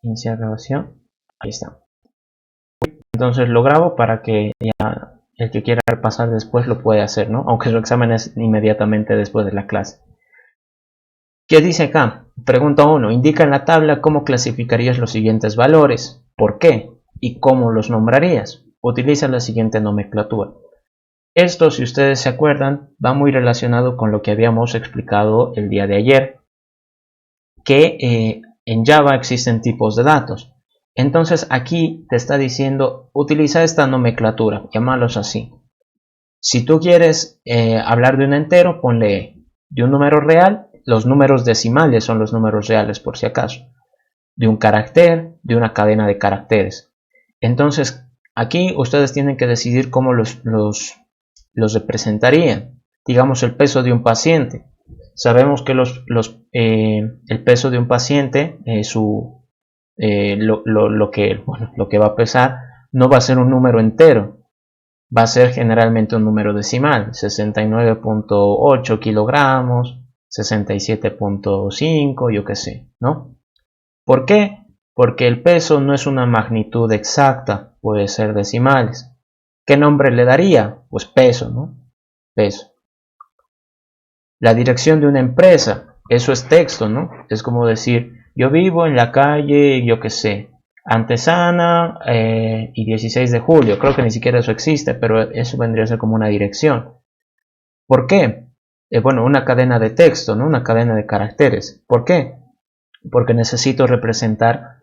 Iniciar grabación. Ahí está. Entonces lo grabo para que ya el que quiera repasar después lo puede hacer, ¿no? Aunque su examen es inmediatamente después de la clase. ¿Qué dice acá? Pregunta 1. Indica en la tabla cómo clasificarías los siguientes valores. ¿Por qué? ¿Y cómo los nombrarías? Utiliza la siguiente nomenclatura. Esto, si ustedes se acuerdan, va muy relacionado con lo que habíamos explicado el día de ayer, que en Java existen tipos de datos. Entonces aquí te está diciendo, utiliza esta nomenclatura, llámalos así. Si tú quieres hablar de un entero, ponle de un número real, los números decimales son los números reales por si acaso, de un carácter, de una cadena de caracteres. Entonces aquí ustedes tienen que decidir cómo los representarían. Digamos el peso de un paciente. Sabemos que el peso de un paciente, lo que va a pesar, no va a ser un número entero, va a ser generalmente un número decimal, 69.8 kilogramos, 67.5, yo qué sé, ¿no? ¿Por qué? Porque el peso no es una magnitud exacta, puede ser decimales. ¿Qué nombre le daría? Pues peso, ¿no? Peso. La dirección de una empresa, eso es texto, ¿no? Es como decir, yo vivo en la calle, yo qué sé, Antesana y 16 de julio. Creo que ni siquiera eso existe, pero eso vendría a ser como una dirección. ¿Por qué? Bueno, una cadena de texto, ¿no? Una cadena de caracteres. ¿Por qué? Porque necesito representar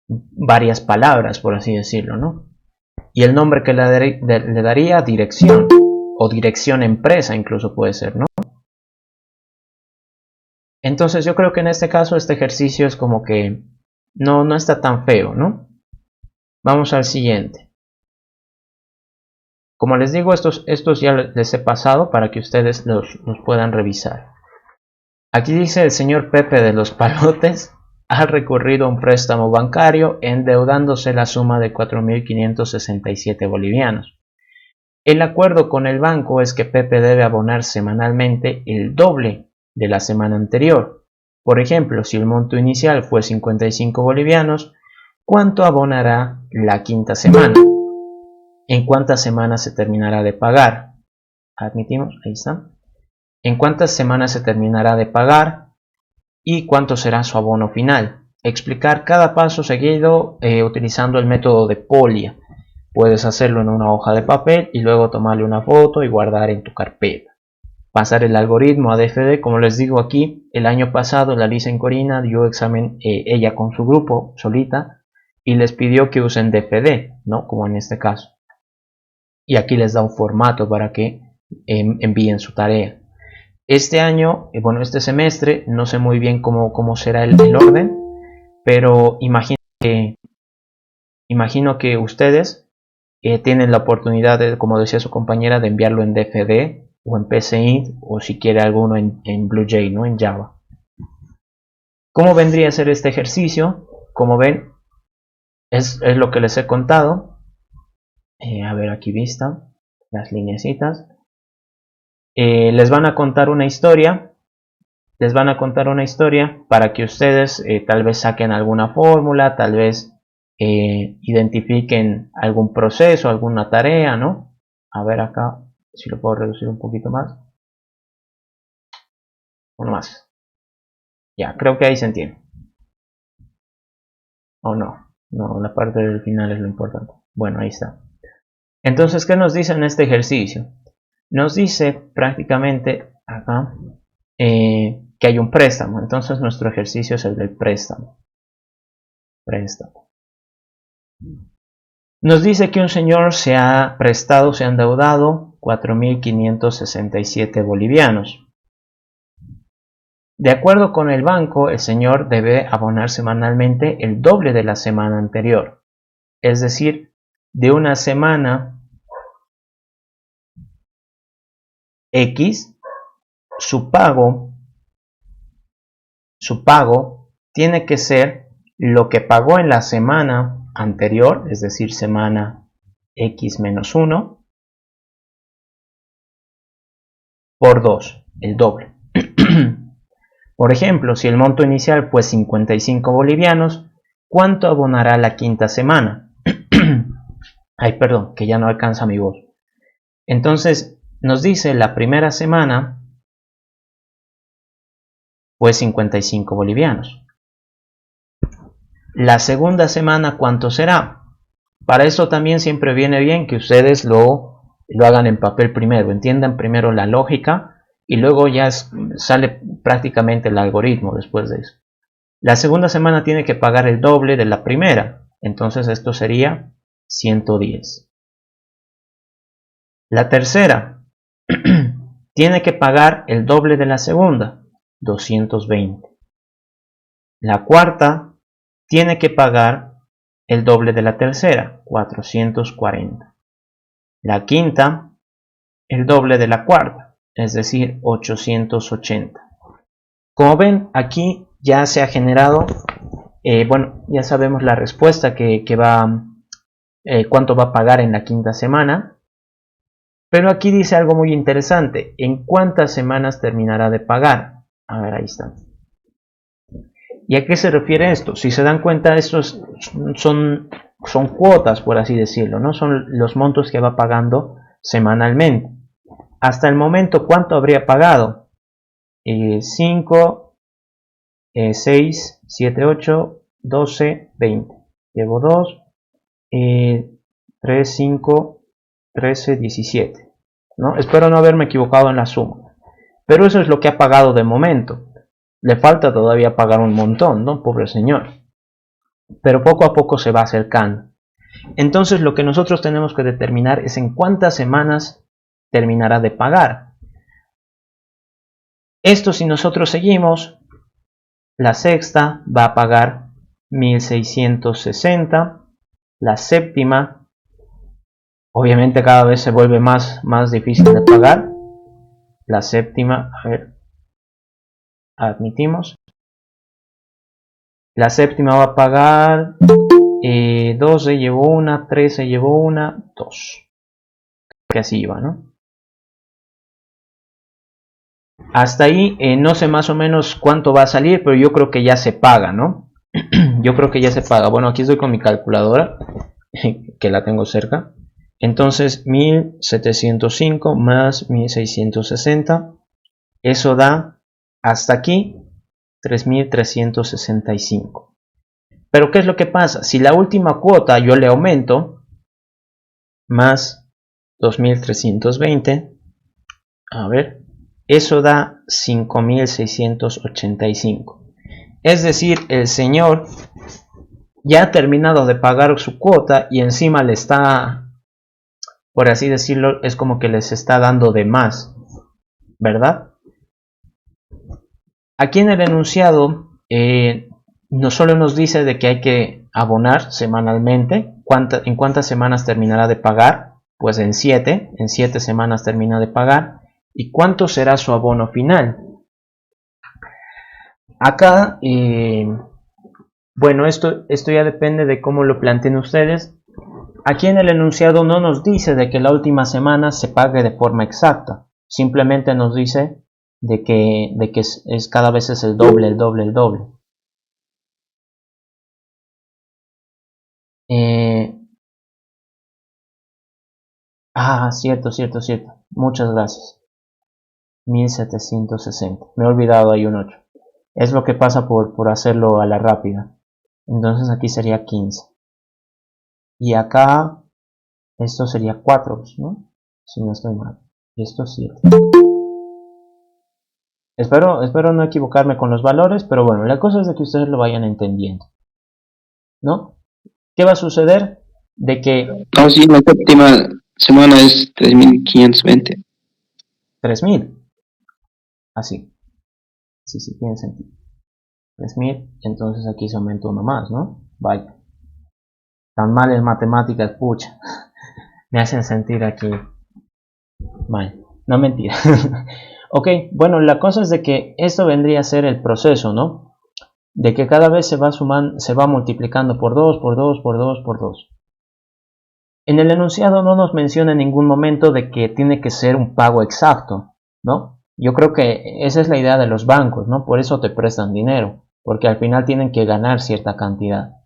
varias palabras, por así decirlo, ¿no? Y el nombre que le daría dirección, o dirección empresa incluso puede ser, ¿no? Entonces yo creo que en este caso este ejercicio es como que no está tan feo, ¿no? Vamos al siguiente. Como les digo, estos ya les he pasado para que ustedes los puedan revisar. Aquí dice el señor Pepe de los Palotes ha recurrido a un préstamo bancario endeudándose la suma de 4.567 bolivianos. El acuerdo con el banco es que Pepe debe abonar semanalmente el doble de la semana anterior. Por ejemplo, si el monto inicial fue 55 bolivianos, ¿cuánto abonará la quinta semana? ¿En cuántas semanas se terminará de pagar? Admitimos, ahí está. ¿En cuántas semanas se terminará de pagar? ¿Y cuánto será su abono final? Explicar cada paso seguido utilizando el método de Polia. Puedes hacerlo en una hoja de papel y luego tomarle una foto y guardar en tu carpeta. Pasar el algoritmo a DFD, como les digo aquí, el año pasado la Lisa Corina dio examen ella con su grupo, solita, y les pidió que usen DFD, ¿no? Como en este caso. Y aquí les da un formato para que envíen su tarea. Este año, bueno, este semestre, no sé muy bien cómo será el orden, pero imagino que ustedes tienen la oportunidad de, como decía su compañera, de enviarlo en DFD o en PCInt o si quiere alguno en BlueJ, ¿no? En Java. ¿Cómo vendría a ser este ejercicio? Como ven, es lo que les he contado. A ver, aquí vista, las lineecitas. Les van a contar una historia. Les van a contar una historia para que ustedes tal vez saquen alguna fórmula, tal vez identifiquen algún proceso, alguna tarea, ¿no? A ver acá si lo puedo reducir un poquito más. Uno más. Ya, creo que ahí se entiende. ¿O no? No, la parte del final es lo importante. Bueno, ahí está. Entonces, ¿qué nos dice en este ejercicio? Nos dice prácticamente acá que hay un préstamo. Entonces nuestro ejercicio es el del préstamo. Préstamo. Nos dice que un señor se ha prestado, se ha endeudado 4.567 bolivianos. De acuerdo con el banco, el señor debe abonar semanalmente el doble de la semana anterior. Es decir, de una semana X, su pago tiene que ser lo que pagó en la semana anterior, es decir, semana X menos 1, por 2, el doble. Por ejemplo, si el monto inicial fue 55 bolivianos, ¿cuánto abonará la quinta semana? Ay, perdón, que ya no alcanza mi voz. Entonces, nos dice la primera semana fue 55 bolivianos. La segunda semana, ¿cuánto será? Para eso también siempre viene bien que ustedes lo hagan en papel primero, entiendan primero la lógica y luego ya sale prácticamente el algoritmo después de eso. La segunda semana tiene que pagar el doble de la primera, entonces esto sería 110. La tercera tiene que pagar el doble de la segunda, 220. La cuarta tiene que pagar el doble de la tercera, 440. La quinta, el doble de la cuarta, es decir, 880. Como ven, aquí ya se ha generado, bueno, ya sabemos la respuesta que va, cuánto va a pagar en la quinta semana. Pero aquí dice algo muy interesante, ¿en cuántas semanas terminará de pagar? A ver, ahí está. ¿Y a qué se refiere esto? Si se dan cuenta, estos son cuotas, por así decirlo, ¿no? Son los montos que va pagando semanalmente. Hasta el momento, ¿cuánto habría pagado? 5, 6, 7, 8, 12, 20. Llevo 2, 3, 5, 13, 17. ¿No? Espero no haberme equivocado en la suma. Pero eso es lo que ha pagado de momento. Le falta todavía pagar un montón, ¿no? Pobre señor. Pero poco a poco se va acercando. Entonces lo que nosotros tenemos que determinar es en cuántas semanas terminará de pagar. Esto si nosotros seguimos, la sexta va a pagar 1660. La séptima, obviamente cada vez se vuelve más difícil de pagar. La séptima, a ver, admitimos. La séptima va a pagar 12 llevó una, 13 llevó una, 2. Que así iba, ¿no? Hasta ahí no sé más o menos cuánto va a salir, pero yo creo que ya se paga, ¿no? Yo creo que ya se paga. Bueno, aquí estoy con mi calculadora, que la tengo cerca. Entonces 1705 más 1660, eso da hasta aquí 3365. Pero ¿qué es lo que pasa? Si la última cuota yo le aumento más 2320, a ver, eso da 5685. Es decir, el señor ya ha terminado de pagar su cuota y encima le está, por así decirlo, es como que les está dando de más, ¿verdad? Aquí en el enunciado no solo nos dice de que hay que abonar semanalmente, en cuántas semanas terminará de pagar, pues en 7 semanas termina de pagar, y cuánto será su abono final. Acá, bueno, esto ya depende de cómo lo planteen ustedes. Aquí en el enunciado no nos dice de que la última semana se pague de forma exacta, simplemente nos dice de que es cada vez es el doble, el doble, el doble. Cierto. Muchas gracias. 1760. Me he olvidado ahí un 8. Es lo que pasa por hacerlo a la rápida. Entonces aquí sería 15. Y acá esto sería 4, ¿no? Si no estoy mal. Y esto 7. Espero no equivocarme con los valores, pero bueno, la cosa es de que ustedes lo vayan entendiendo, ¿no? ¿Qué va a suceder? De que... No, sí, la séptima semana es 3520. 3000. Así. Sí, tiene sentido. 3000, entonces aquí se aumenta uno más, ¿no? Vaya. Tan mal en matemáticas, pucha. Me hacen sentir aquí mal. No, mentira. Ok, bueno, la cosa es de que esto vendría a ser el proceso, ¿no? De que cada vez se va sumando, se va multiplicando por 2, por 2, por 2, por 2. En el enunciado no nos menciona en ningún momento de que tiene que ser un pago exacto, ¿no? Yo creo que esa es la idea de los bancos, ¿no? Por eso te prestan dinero, porque al final tienen que ganar cierta cantidad.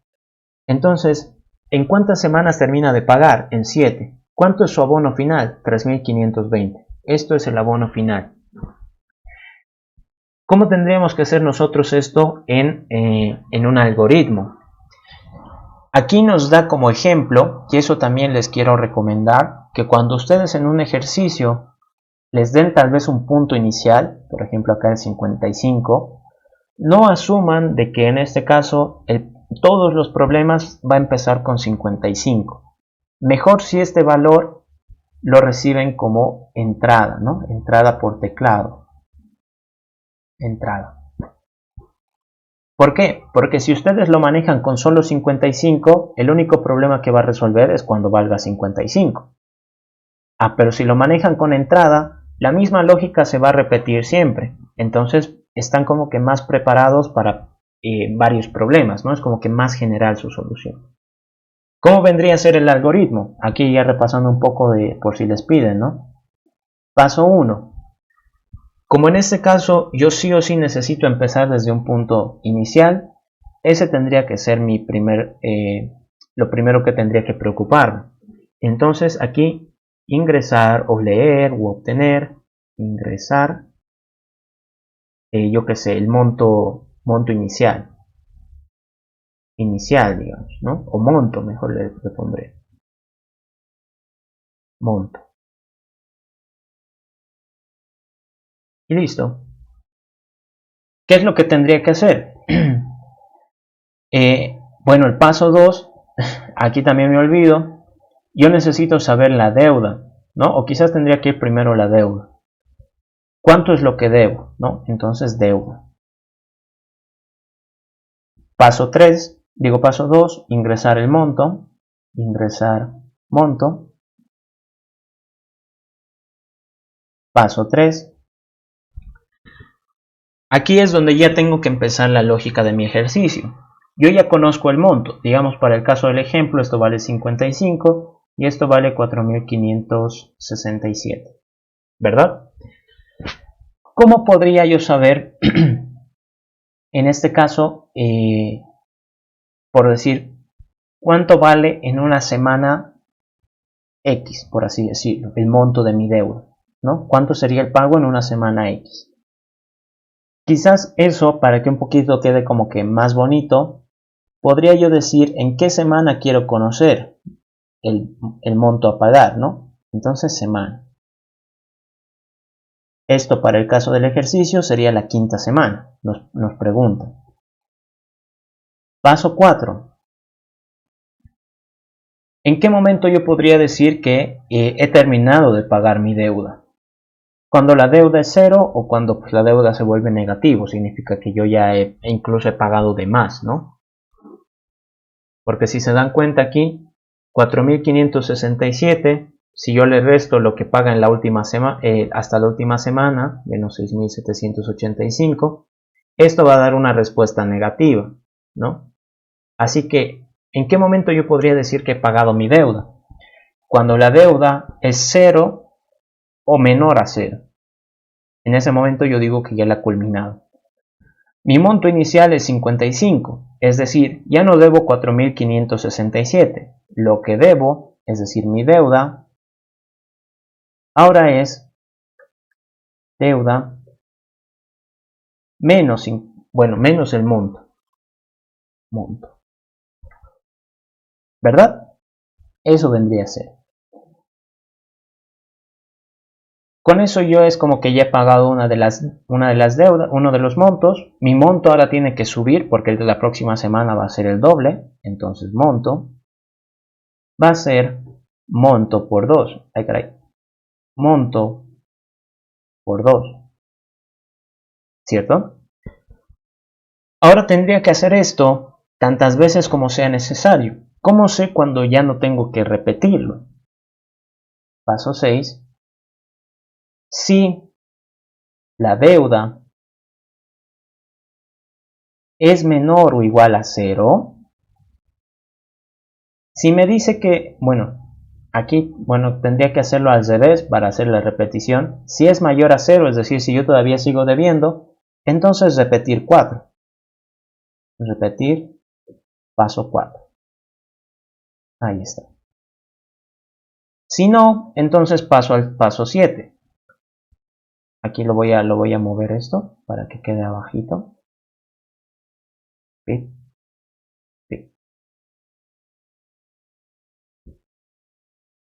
Entonces, ¿en cuántas semanas termina de pagar? En 7. ¿Cuánto es su abono final? 3.520. Esto es el abono final. ¿Cómo tendríamos que hacer nosotros esto en un algoritmo? Aquí nos da como ejemplo, y eso también les quiero recomendar, que cuando ustedes en un ejercicio les den tal vez un punto inicial, por ejemplo acá el 55, no asuman de que en este caso todos los problemas va a empezar con 55. Mejor si este valor lo reciben como entrada, ¿no? Entrada por teclado. Entrada. ¿Por qué? Porque si ustedes lo manejan con solo 55, el único problema que va a resolver es cuando valga 55. Pero si lo manejan con entrada, la misma lógica se va a repetir siempre. Entonces están como que más preparados para varios problemas, ¿no? Es como que más general su solución. ¿Cómo vendría a ser el algoritmo? Aquí ya repasando un poco por si les piden, ¿no? Paso 1. Como en este caso yo sí o sí necesito empezar desde un punto inicial, ese tendría que ser lo primero que tendría que preocuparme. Entonces aquí ingresar o leer o obtener, ingresar, yo qué sé, el monto inicial, digamos, ¿no? O monto, mejor le pondré, monto. Y listo. ¿Qué es lo que tendría que hacer? Bueno, el paso 2, aquí también me olvido, yo necesito saber la deuda, ¿no? O quizás tendría que ir primero la deuda. ¿Cuánto es lo que debo? ¿No? Entonces deuda. Paso 2, ingresar el monto, ingresar monto. Paso 3. Aquí es donde ya tengo que empezar la lógica de mi ejercicio. Yo ya conozco el monto, digamos para el caso del ejemplo esto vale 55 y esto vale 4.567, ¿verdad? ¿Cómo podría yo saber, en este caso, por decir, cuánto vale en una semana X, por así decirlo, el monto de mi deuda, ¿no? ¿Cuánto sería el pago en una semana X? Quizás eso, para que un poquito quede como que más bonito, podría yo decir en qué semana quiero conocer el monto a pagar, ¿no? Entonces, semana. Esto para el caso del ejercicio sería la quinta semana, nos preguntan. Paso 4. ¿En qué momento yo podría decir que he terminado de pagar mi deuda? Cuando la deuda es cero o cuando pues, la deuda se vuelve negativo, significa que yo ya incluso he pagado de más, ¿no? Porque si se dan cuenta aquí, 4.567, si yo le resto lo que paga en la última semana, hasta la última semana, menos 6.785, esto va a dar una respuesta negativa, ¿no? Así que, ¿en qué momento yo podría decir que he pagado mi deuda? Cuando la deuda es cero o menor a cero. En ese momento yo digo que ya la he culminado. Mi monto inicial es 55, es decir, ya no debo 4.567. Lo que debo, es decir, mi deuda, ahora es deuda menos el monto. ¿Verdad? Eso vendría a ser. Con eso yo es como que ya he pagado una de las deudas, uno de los montos. Mi monto ahora tiene que subir porque el de la próxima semana va a ser el doble. Entonces monto va a ser monto por 2. Ay, caray. Monto por 2. ¿Cierto? Ahora tendría que hacer esto tantas veces como sea necesario. ¿Cómo sé cuando ya no tengo que repetirlo? Paso 6. Si la deuda es menor o igual a 0, si me dice que, Aquí, bueno, tendría que hacerlo al revés para hacer la repetición. Si es mayor a 0, es decir, si yo todavía sigo debiendo, entonces repetir 4. Repetir paso 4. Ahí está. Si no, entonces paso al paso 7. Aquí lo voy a mover esto para que quede abajito. ¿Sí? Sí.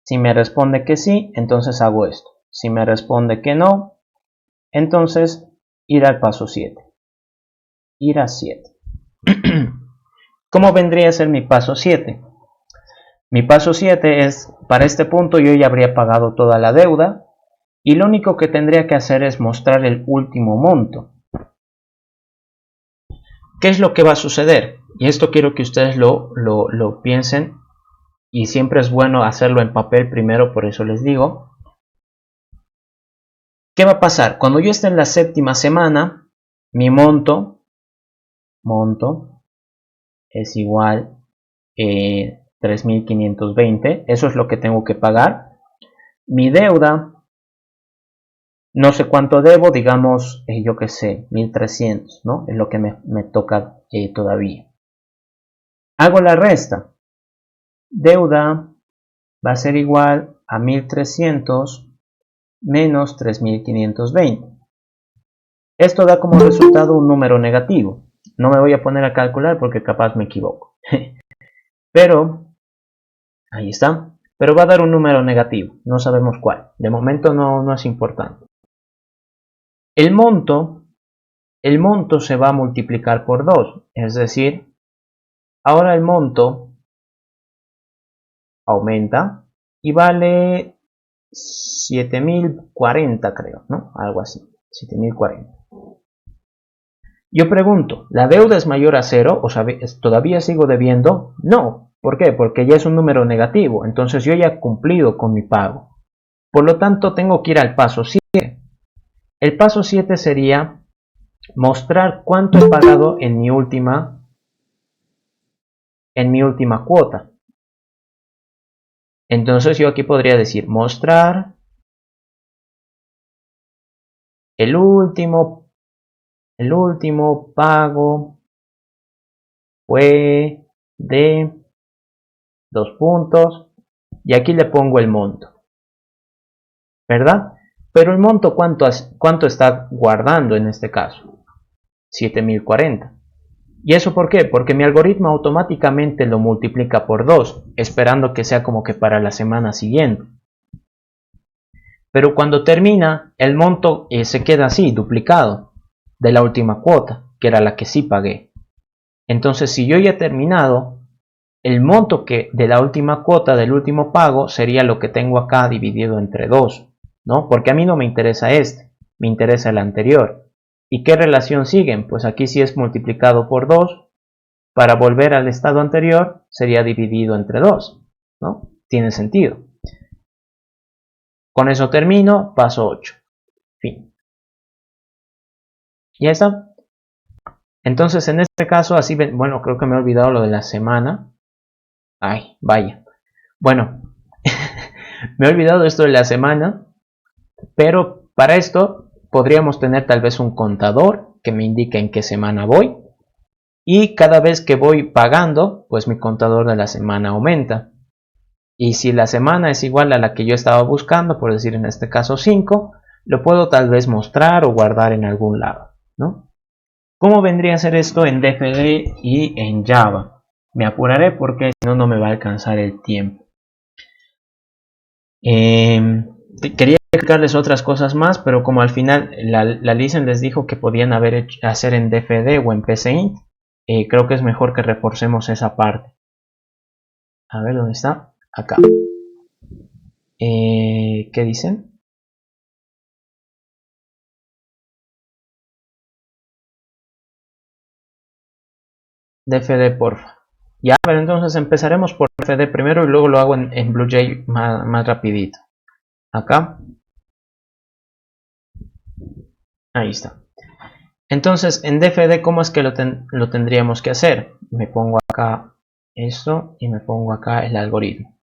Si me responde que sí, entonces hago esto. Si me responde que no, entonces ir al paso 7. Ir a 7. ¿Cómo vendría a ser mi paso 7? Mi paso 7 es, para este punto yo ya habría pagado toda la deuda y lo único que tendría que hacer es mostrar el último monto. ¿Qué es lo que va a suceder? Y esto quiero que ustedes lo piensen, y siempre es bueno hacerlo en papel primero, por eso les digo. ¿Qué va a pasar? Cuando yo esté en la séptima semana, mi monto es igual a 3.520, eso es lo que tengo que pagar. Mi deuda, no sé cuánto debo, digamos, yo que sé, 1.300, ¿no? Es lo que me toca todavía. Hago la resta. Deuda va a ser igual a 1.300 menos 3.520. Esto da como resultado un número negativo. No me voy a poner a calcular porque capaz me equivoco. Pero, ahí está. Pero va a dar un número negativo. No sabemos cuál. De momento no es importante. El monto se va a multiplicar por 2. Es decir, ahora el monto aumenta y vale 7.040, creo, ¿no? Algo así. 7.040. Yo pregunto, ¿la deuda es mayor a 0? ¿O todavía sigo debiendo? No. ¿Por qué? Porque ya es un número negativo. Entonces yo ya he cumplido con mi pago. Por lo tanto, tengo que ir al paso 7. El paso 7 sería mostrar cuánto he pagado en mi última cuota. Entonces yo aquí podría decir mostrar el último pago fue de 2 puntos y aquí le pongo el monto, ¿verdad? Pero el monto, ¿cuánto está guardando en este caso? 7.040. ¿Y eso por qué? Porque mi algoritmo automáticamente lo multiplica por 2, esperando que sea como que para la semana siguiente. Pero cuando termina, el monto se queda así, duplicado, de la última cuota, que era la que sí pagué. Entonces, si yo ya he terminado, el monto de la última cuota del último pago sería lo que tengo acá dividido entre 2, ¿no? Porque a mí no me interesa este, me interesa el anterior. ¿Y qué relación siguen? Pues aquí sí es multiplicado por 2. Para volver al estado anterior sería dividido entre 2, ¿no? Tiene sentido. Con eso termino, paso 8. Fin. Ya está. Entonces, en este caso, así, bueno, creo que me he olvidado lo de la semana. Ay, vaya. Bueno, me he olvidado esto de la semana, pero para esto podríamos tener tal vez un contador que me indique en qué semana voy. Y cada vez que voy pagando, pues mi contador de la semana aumenta. Y si la semana es igual a la que yo estaba buscando, por decir en este caso 5, lo puedo tal vez mostrar o guardar en algún lado, ¿no? ¿Cómo vendría a ser esto en DFD y en Java? Me apuraré porque si no, no me va a alcanzar el tiempo. Quería explicarles otras cosas más, pero como al final la Listen les dijo que podían hacer en DFD o en PCInt, creo que es mejor que reforcemos esa parte. A ver, ¿dónde está? Acá. ¿Qué dicen? DFD, porfa. Ya, pero entonces empezaremos por DFD primero y luego lo hago en BlueJ más rapidito. Acá. Ahí está. Entonces, en DFD, ¿cómo es que lo tendríamos que hacer? Me pongo acá esto y me pongo acá el algoritmo.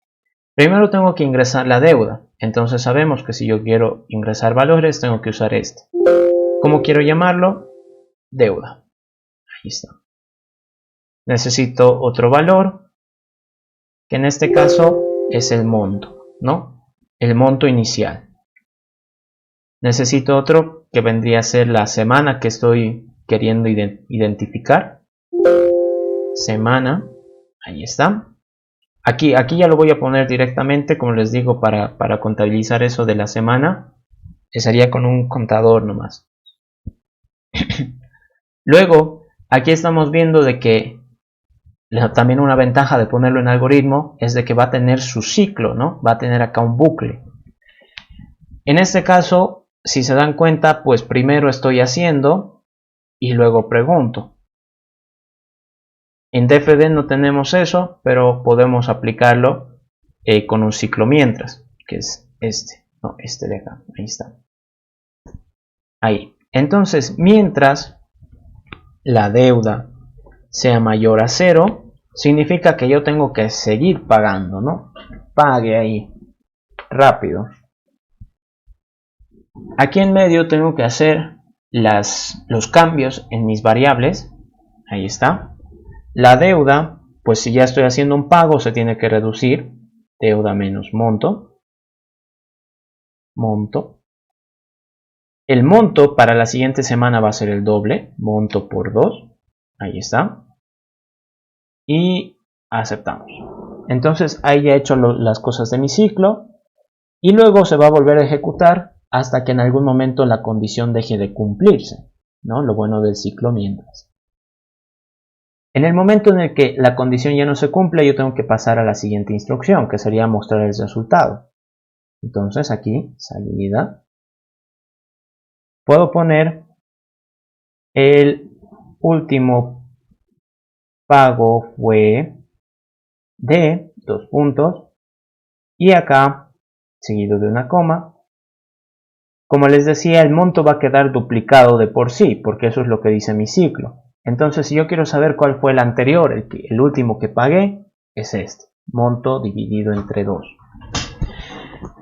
Primero tengo que ingresar la deuda. Entonces sabemos que si yo quiero ingresar valores, tengo que usar este. ¿Cómo quiero llamarlo? Deuda. Ahí está. Necesito otro valor, que en este caso es el monto, ¿no? El monto inicial. Necesito otro que vendría a ser la semana que estoy queriendo identificar. Semana. Ahí está. Aquí ya lo voy a poner directamente, como les digo, para contabilizar eso de la semana. Sería con un contador nomás. Luego, aquí estamos viendo de que también una ventaja de ponerlo en algoritmo es de que va a tener su ciclo, ¿no? Va a tener acá un bucle. En este caso, si se dan cuenta, pues primero estoy haciendo y luego pregunto. En DFD no tenemos eso, pero podemos aplicarlo con un ciclo mientras, que es este. No, este de acá. Ahí está. Ahí. Entonces, mientras la deuda sea mayor a 0, significa que yo tengo que seguir pagando, ¿no? Pague ahí. Rápido. Aquí en medio tengo que hacer los cambios en mis variables. Ahí está. La deuda, pues si ya estoy haciendo un pago, se tiene que reducir. Deuda menos monto. Monto. El monto para la siguiente semana va a ser el doble. Monto por 2. Ahí está. Y aceptamos. Entonces ahí ya he hecho las cosas de mi ciclo. Y luego se va a volver a ejecutar hasta que en algún momento la condición deje de cumplirse, ¿no? Lo bueno del ciclo mientras. En el momento en el que la condición ya no se cumple, yo tengo que pasar a la siguiente instrucción, que sería mostrar el resultado. Entonces aquí, salida. Puedo poner el último pago fue de 2 puntos y acá, seguido de una coma. Como les decía, el monto va a quedar duplicado de por sí, porque eso es lo que dice mi ciclo. Entonces, si yo quiero saber cuál fue el anterior, el último que pagué, es este. Monto dividido entre 2.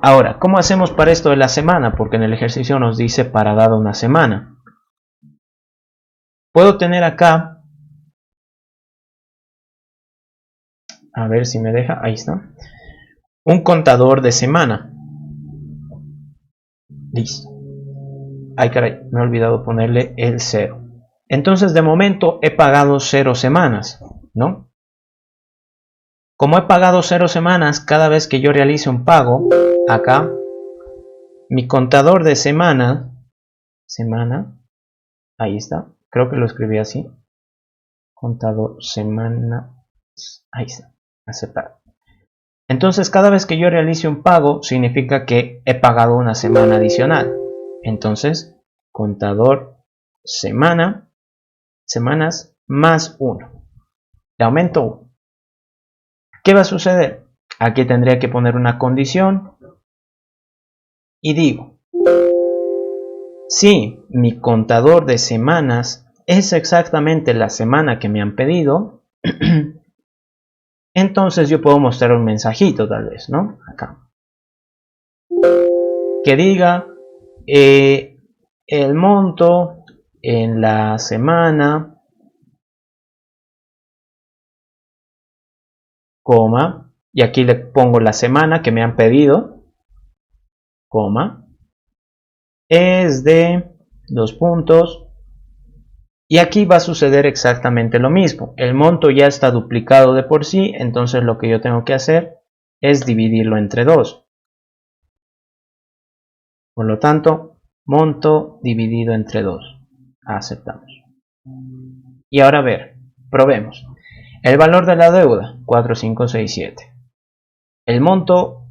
Ahora, ¿cómo hacemos para esto de la semana? Porque en el ejercicio nos dice para dada una semana. Puedo tener acá, a ver si me deja, ahí está, un contador de semana. Listo. Ay, caray, me he olvidado ponerle el 0. Entonces, de momento he pagado 0 semanas, ¿no? Como he pagado 0 semanas, cada vez que yo realice un pago, acá, mi contador de semana, ahí está, creo que lo escribí así, contador semana, ahí está, aceptar. Entonces, cada vez que yo realice un pago, significa que he pagado una semana adicional. Entonces, contador semana, semanas más 1. Le aumento 1. ¿Qué va a suceder? Aquí tendría que poner una condición y digo, si mi contador de semanas es exactamente la semana que me han pedido, entonces yo puedo mostrar un mensajito tal vez, ¿no? Acá. Que diga el monto en la semana, coma, y aquí le pongo la semana que me han pedido, coma, es de 2 puntos, y aquí va a suceder exactamente lo mismo. El monto ya está duplicado de por sí, entonces lo que yo tengo que hacer es dividirlo entre 2. Por lo tanto, monto dividido entre 2. Aceptamos. Y ahora a ver, probemos. El valor de la deuda, 4567. El monto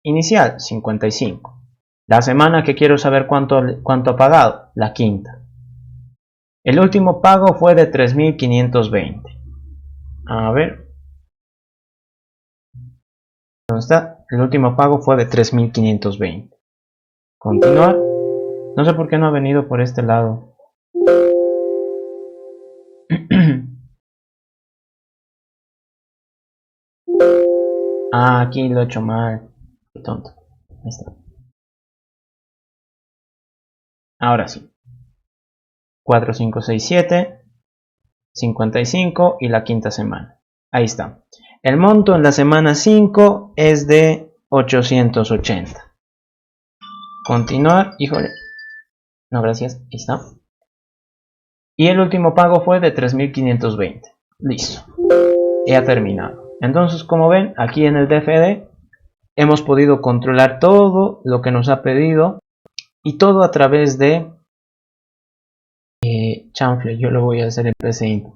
inicial, 55. La semana que quiero saber cuánto ha pagado, la quinta. El último pago fue de 3520. A ver. ¿Dónde está? El último pago fue de 3520. Continuar. No sé por qué no ha venido por este lado. Ah, aquí lo he hecho mal. Qué tonto. Ahí está. Ahora sí. 4, 5, 6, 7, 55 y la quinta semana. Ahí está. El monto en la semana 5 es de 880. Continuar. Híjole. No, gracias. Ahí está. Y el último pago fue de 3.520. Listo. Ya terminado. Entonces, como ven, aquí en el DFD hemos podido controlar todo lo que nos ha pedido y todo a través de chanfle. Yo lo voy a hacer en PCInt.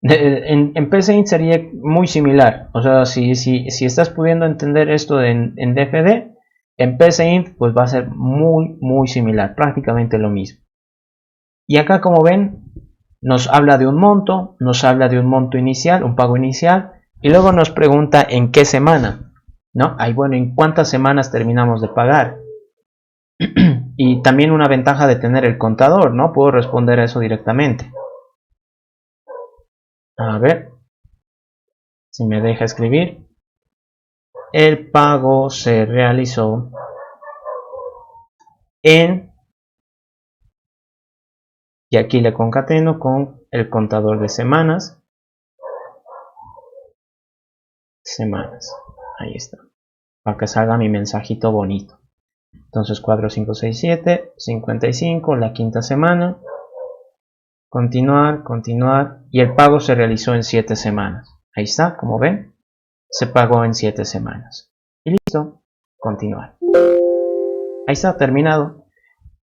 En PCInt sería muy similar. O sea, si estás pudiendo entender esto en DFD, en PCInt pues va a ser muy similar, prácticamente lo mismo. Y acá, como ven, nos habla de un monto, nos habla de un monto inicial, un pago inicial, y luego nos pregunta en qué semana, ¿no? Ahí, bueno, en cuántas semanas terminamos de pagar. Y también una ventaja de tener el contador, ¿no? Puedo responder a eso directamente. A ver si me deja escribir. El pago se realizó en... Y aquí le concateno con el contador de semanas. Ahí está. Para que salga mi mensajito bonito. Entonces 4, 5, 6, 7, 55, la quinta semana. Continuar. Y el pago se realizó en 7 semanas. Ahí está, como ven. Se pagó en 7 semanas. Y listo. Continuar. Ahí está, terminado.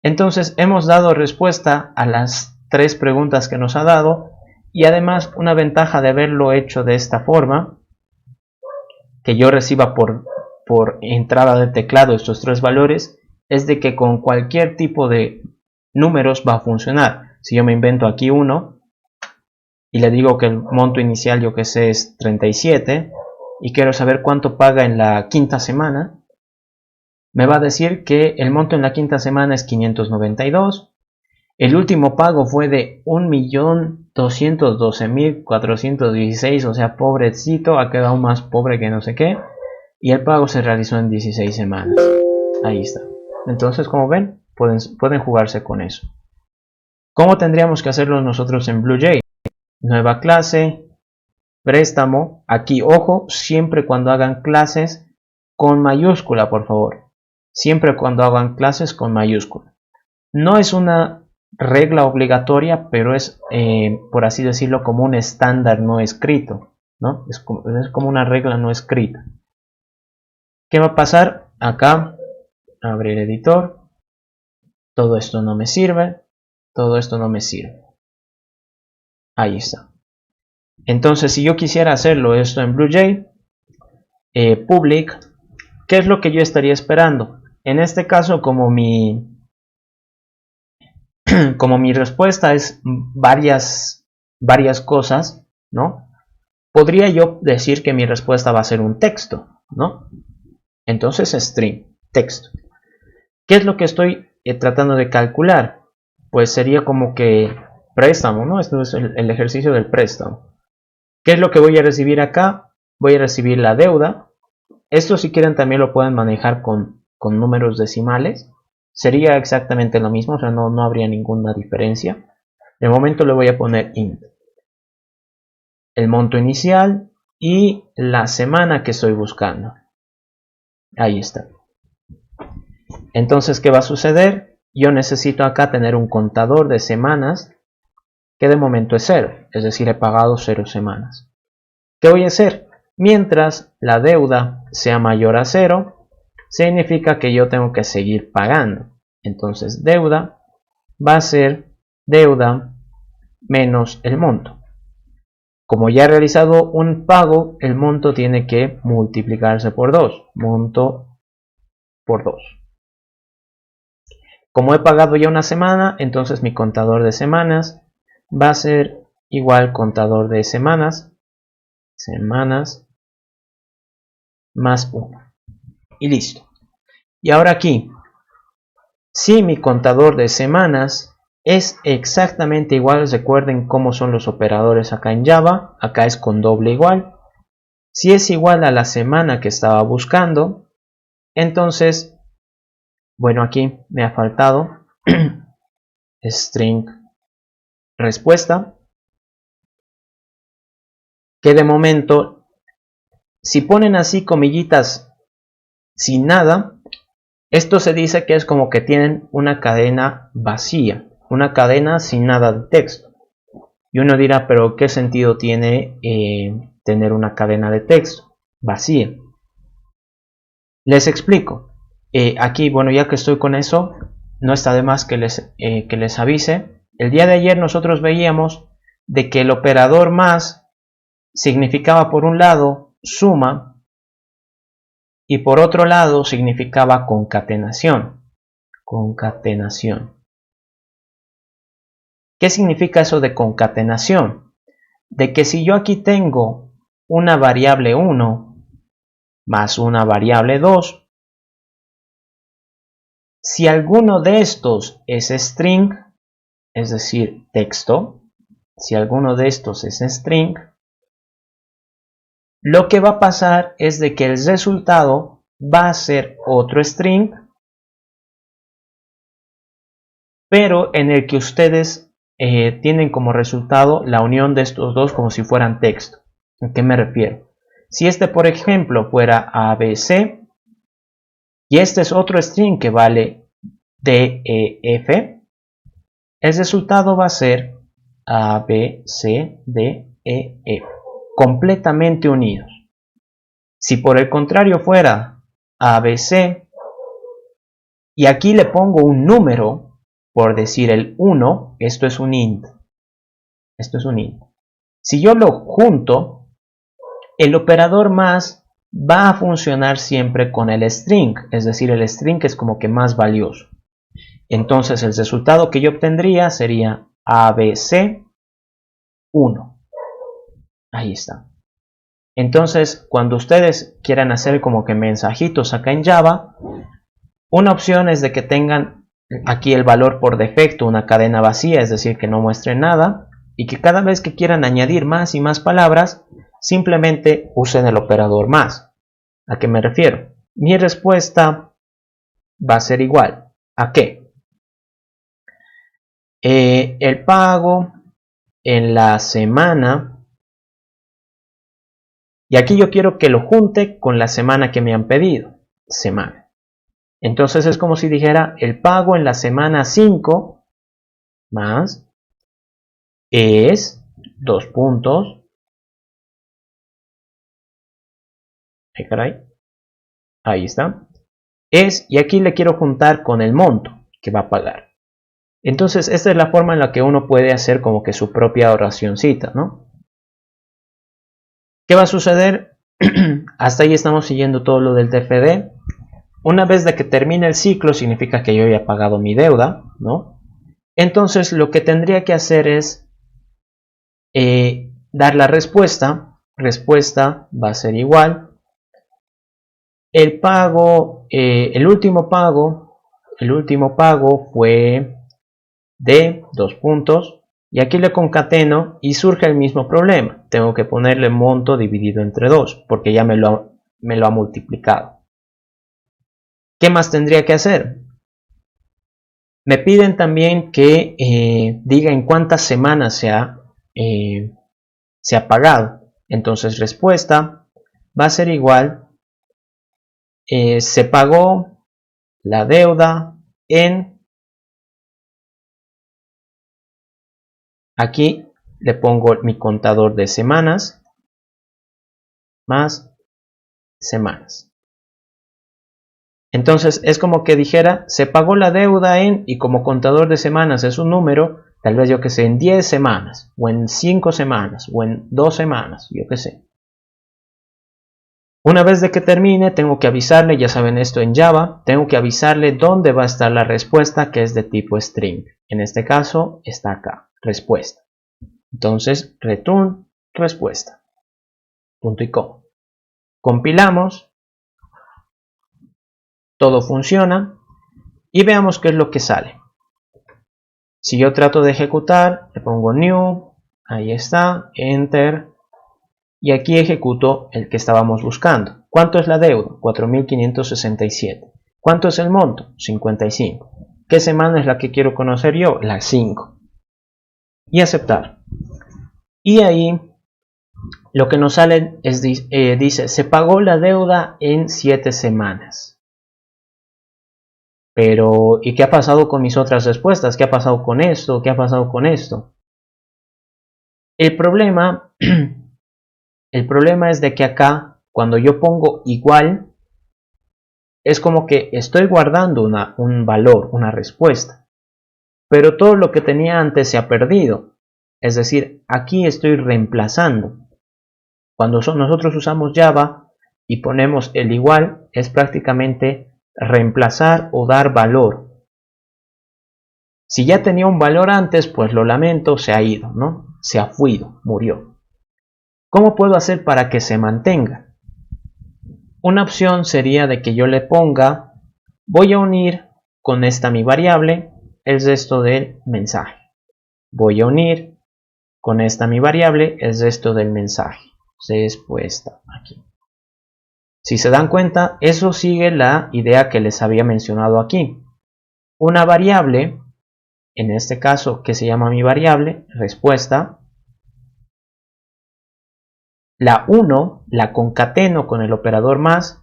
Entonces hemos dado respuesta a las 3 preguntas que nos ha dado. Y además una ventaja de haberlo hecho de esta forma, que yo reciba por entrada de teclado estos 3 valores, es de que con cualquier tipo de números va a funcionar. Si yo me invento aquí uno y le digo que el monto inicial, yo que sé, es 37 y quiero saber cuánto paga en la quinta semana, me va a decir que el monto en la quinta semana es 592. El último pago fue de 1.212.416, o sea, pobrecito, ha quedado más pobre que no sé qué. Y el pago se realizó en 16 semanas. Ahí está. Entonces, como ven, pueden jugarse con eso. ¿Cómo tendríamos que hacerlo nosotros en BlueJ? Nueva clase, préstamo. Aquí, ojo, siempre cuando hagan clases con mayúscula, por favor. Siempre cuando hagan clases con mayúscula. No es una regla obligatoria, pero es, por así decirlo, como un estándar no escrito, ¿no? Es como una regla no escrita. ¿Qué va a pasar? Acá, abrir editor. Todo esto no me sirve. Todo esto no me sirve. Ahí está. Entonces, si yo quisiera hacerlo esto en BlueJ, public, ¿qué es lo que yo estaría esperando? En este caso, como mi respuesta es varias cosas, ¿no? Podría yo decir que mi respuesta va a ser un texto, ¿no? Entonces, string, texto. ¿Qué es lo que estoy tratando de calcular? Pues sería como que préstamo, ¿no? Esto es el ejercicio del préstamo. ¿Qué es lo que voy a recibir acá? Voy a recibir la deuda. Esto, si quieren, también lo pueden manejar con números decimales. Sería exactamente lo mismo, o sea, no habría ninguna diferencia. De momento le voy a poner int. El monto inicial y la semana que estoy buscando. Ahí está. Entonces, ¿qué va a suceder? Yo necesito acá tener un contador de semanas que de momento es 0, es decir, he pagado 0 semanas. ¿Qué voy a hacer? Mientras la deuda sea mayor a 0, significa que yo tengo que seguir pagando. Entonces, deuda va a ser deuda menos el monto. Como ya he realizado un pago, el monto tiene que multiplicarse por 2. Monto por 2. Como he pagado ya una semana, entonces mi contador de semanas va a ser igual contador de semanas más 1. Y listo. Y ahora aquí, si mi contador de semanas es exactamente igual, recuerden cómo son los operadores acá en Java, acá es con doble igual. Si es igual a la semana que estaba buscando, entonces, bueno, aquí me ha faltado string respuesta, que de momento, si ponen así comillitas sin nada, esto se dice que es como que tienen una cadena vacía, una cadena sin nada de texto. Y uno dirá, pero ¿qué sentido tiene tener una cadena de texto vacía? Les explico. Aquí, bueno, ya que estoy con eso, no está de más que les avise. El día de ayer nosotros veíamos de que el operador más significaba por un lado suma y por otro lado significaba concatenación. Concatenación. ¿Qué significa eso de concatenación? De que si yo aquí tengo una variable 1 más una variable 2, si alguno de estos es string, es decir, texto, si alguno de estos es string, lo que va a pasar es de que el resultado va a ser otro string, pero en el que ustedes tienen como resultado la unión de estos dos como si fueran texto. ¿A qué me refiero? Si este, por ejemplo, fuera ABC y este es otro string que vale DEF, el resultado va a ser ABCDEF, completamente unidos. Si por el contrario fuera ABC y aquí le pongo un número, por decir el 1, esto es un int. Esto es un int. Si yo lo junto, el operador más va a funcionar siempre con el string, es decir, el string es como que más valioso. Entonces el resultado que yo obtendría sería ABC 1. Ahí está. Entonces, cuando ustedes quieran hacer como que mensajitos acá en Java, una opción es de que tengan aquí el valor por defecto, una cadena vacía, es decir, que no muestre nada, y que cada vez que quieran añadir más y más palabras, simplemente usen el operador más. ¿A qué me refiero? Mi respuesta va a ser igual. ¿A qué? El pago en la semana, y aquí yo quiero que lo junte con la semana que me han pedido, semana. Entonces es como si dijera el pago en la semana 5 más es 2 puntos. Ay, caray. Ahí está. Es, y aquí le quiero juntar con el monto que va a pagar. Entonces esta es la forma en la que uno puede hacer como que su propia oracioncita, ¿no? ¿Qué va a suceder? Hasta ahí estamos siguiendo todo lo del TFD. Una vez de que termine el ciclo significa que yo ya he pagado mi deuda, ¿no? Entonces lo que tendría que hacer es dar la respuesta. Respuesta va a ser igual. El pago, el último pago fue de 2 puntos. Y aquí le concateno y surge el mismo problema. Tengo que ponerle monto dividido entre 2 porque ya me lo ha multiplicado. ¿Qué más tendría que hacer? Me piden también que diga en cuántas semanas se ha pagado. Entonces respuesta va a ser igual. Se pagó la deuda en... Aquí le pongo mi contador de semanas más semanas. Entonces es como que dijera, se pagó la deuda en, y como contador de semanas es un número, tal vez yo que sé, en 10 semanas, o en 5 semanas, o en 2 semanas, yo que sé. Una vez de que termine, tengo que avisarle, ya saben esto en Java, tengo que avisarle dónde va a estar la respuesta que es de tipo string. En este caso está acá, respuesta. Entonces, return respuesta. Punto y coma. Compilamos. Todo funciona. Y veamos qué es lo que sale. Si yo trato de ejecutar, le pongo new. Ahí está. Enter. y aquí ejecuto el que estábamos buscando. ¿Cuánto es la deuda? 4.567. ¿Cuánto es el monto? 55. ¿Qué semana es la que quiero conocer yo? La 5. Y aceptar. Y ahí lo que nos sale es, dice, se pagó la deuda en 7 semanas. Pero, ¿y qué ha pasado con mis otras respuestas? ¿Qué ha pasado con esto? ¿Qué ha pasado con esto? El problema es de que acá, cuando yo pongo igual, es como que estoy guardando un valor, una respuesta. Pero todo lo que tenía antes se ha perdido. Es decir, aquí estoy reemplazando. Cuando nosotros usamos Java y ponemos el igual, es prácticamente reemplazar o dar valor. Si ya tenía un valor antes, pues lo lamento, se ha ido, ¿no? Se ha fuido, murió. ¿Cómo puedo hacer para que se mantenga? Una opción sería de que yo le ponga, voy a unir con esta mi variable el resto del mensaje. Voy a unir con esta mi variable el resto del mensaje. Respuesta aquí. Si se dan cuenta, eso sigue la idea que les había mencionado aquí. Una variable, en este caso que se llama mi variable, respuesta, la uno la concateno con el operador más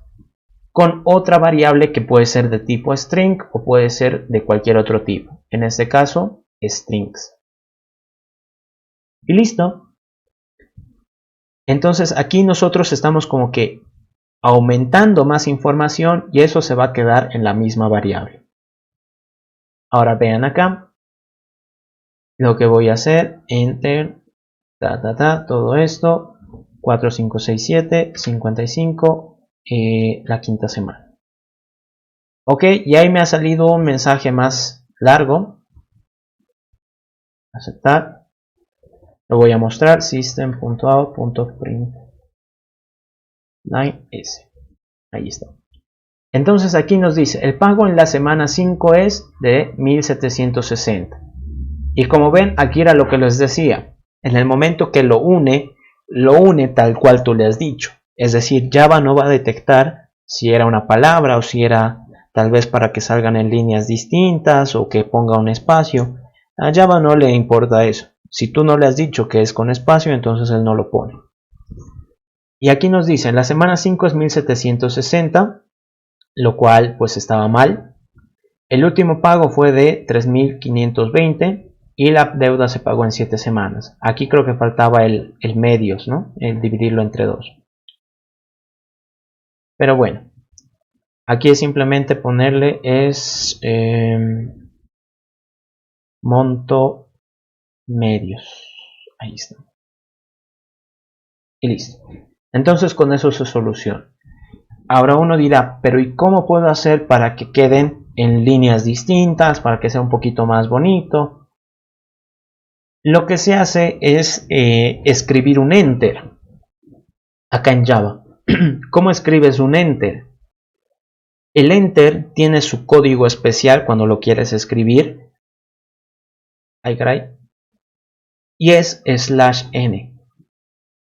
con otra variable que puede ser de tipo string o puede ser de cualquier otro tipo. En este caso, strings. Y listo. Entonces aquí nosotros estamos como que aumentando más información y eso se va a quedar en la misma variable. Ahora vean acá. Lo que voy a hacer, enter, todo esto, 4, 5, 6, 7, 55, la quinta semana. Ok, y ahí me ha salido un mensaje más largo. Aceptar. Lo voy a mostrar, system.out.println s. Ahí está. Entonces aquí nos dice, el pago en la semana 5 es de 1760. Y como ven, aquí era lo que les decía. En el momento que lo une tal cual tú le has dicho. Es decir, Java no va a detectar si era una palabra o si era tal vez para que salgan en líneas distintas o que ponga un espacio. A Java no le importa eso. Si tú no le has dicho que es con espacio, entonces él no lo pone. Y aquí nos dice, la semana 5 es 1760, lo cual pues estaba mal. El último pago fue de 3520 y la deuda se pagó en 7 semanas. Aquí creo que faltaba el medios, ¿no? El dividirlo entre 2. Pero bueno, aquí es simplemente ponerle monto medios. Ahí está. Y listo. Entonces con eso se soluciona. Ahora uno dirá, pero ¿y cómo puedo hacer para que queden en líneas distintas, para que sea un poquito más bonito? Lo que se hace es escribir un enter. Acá en Java. ¿Cómo escribes un enter? El enter tiene su código especial cuando lo quieres escribir. Ay, caray. Y es /n.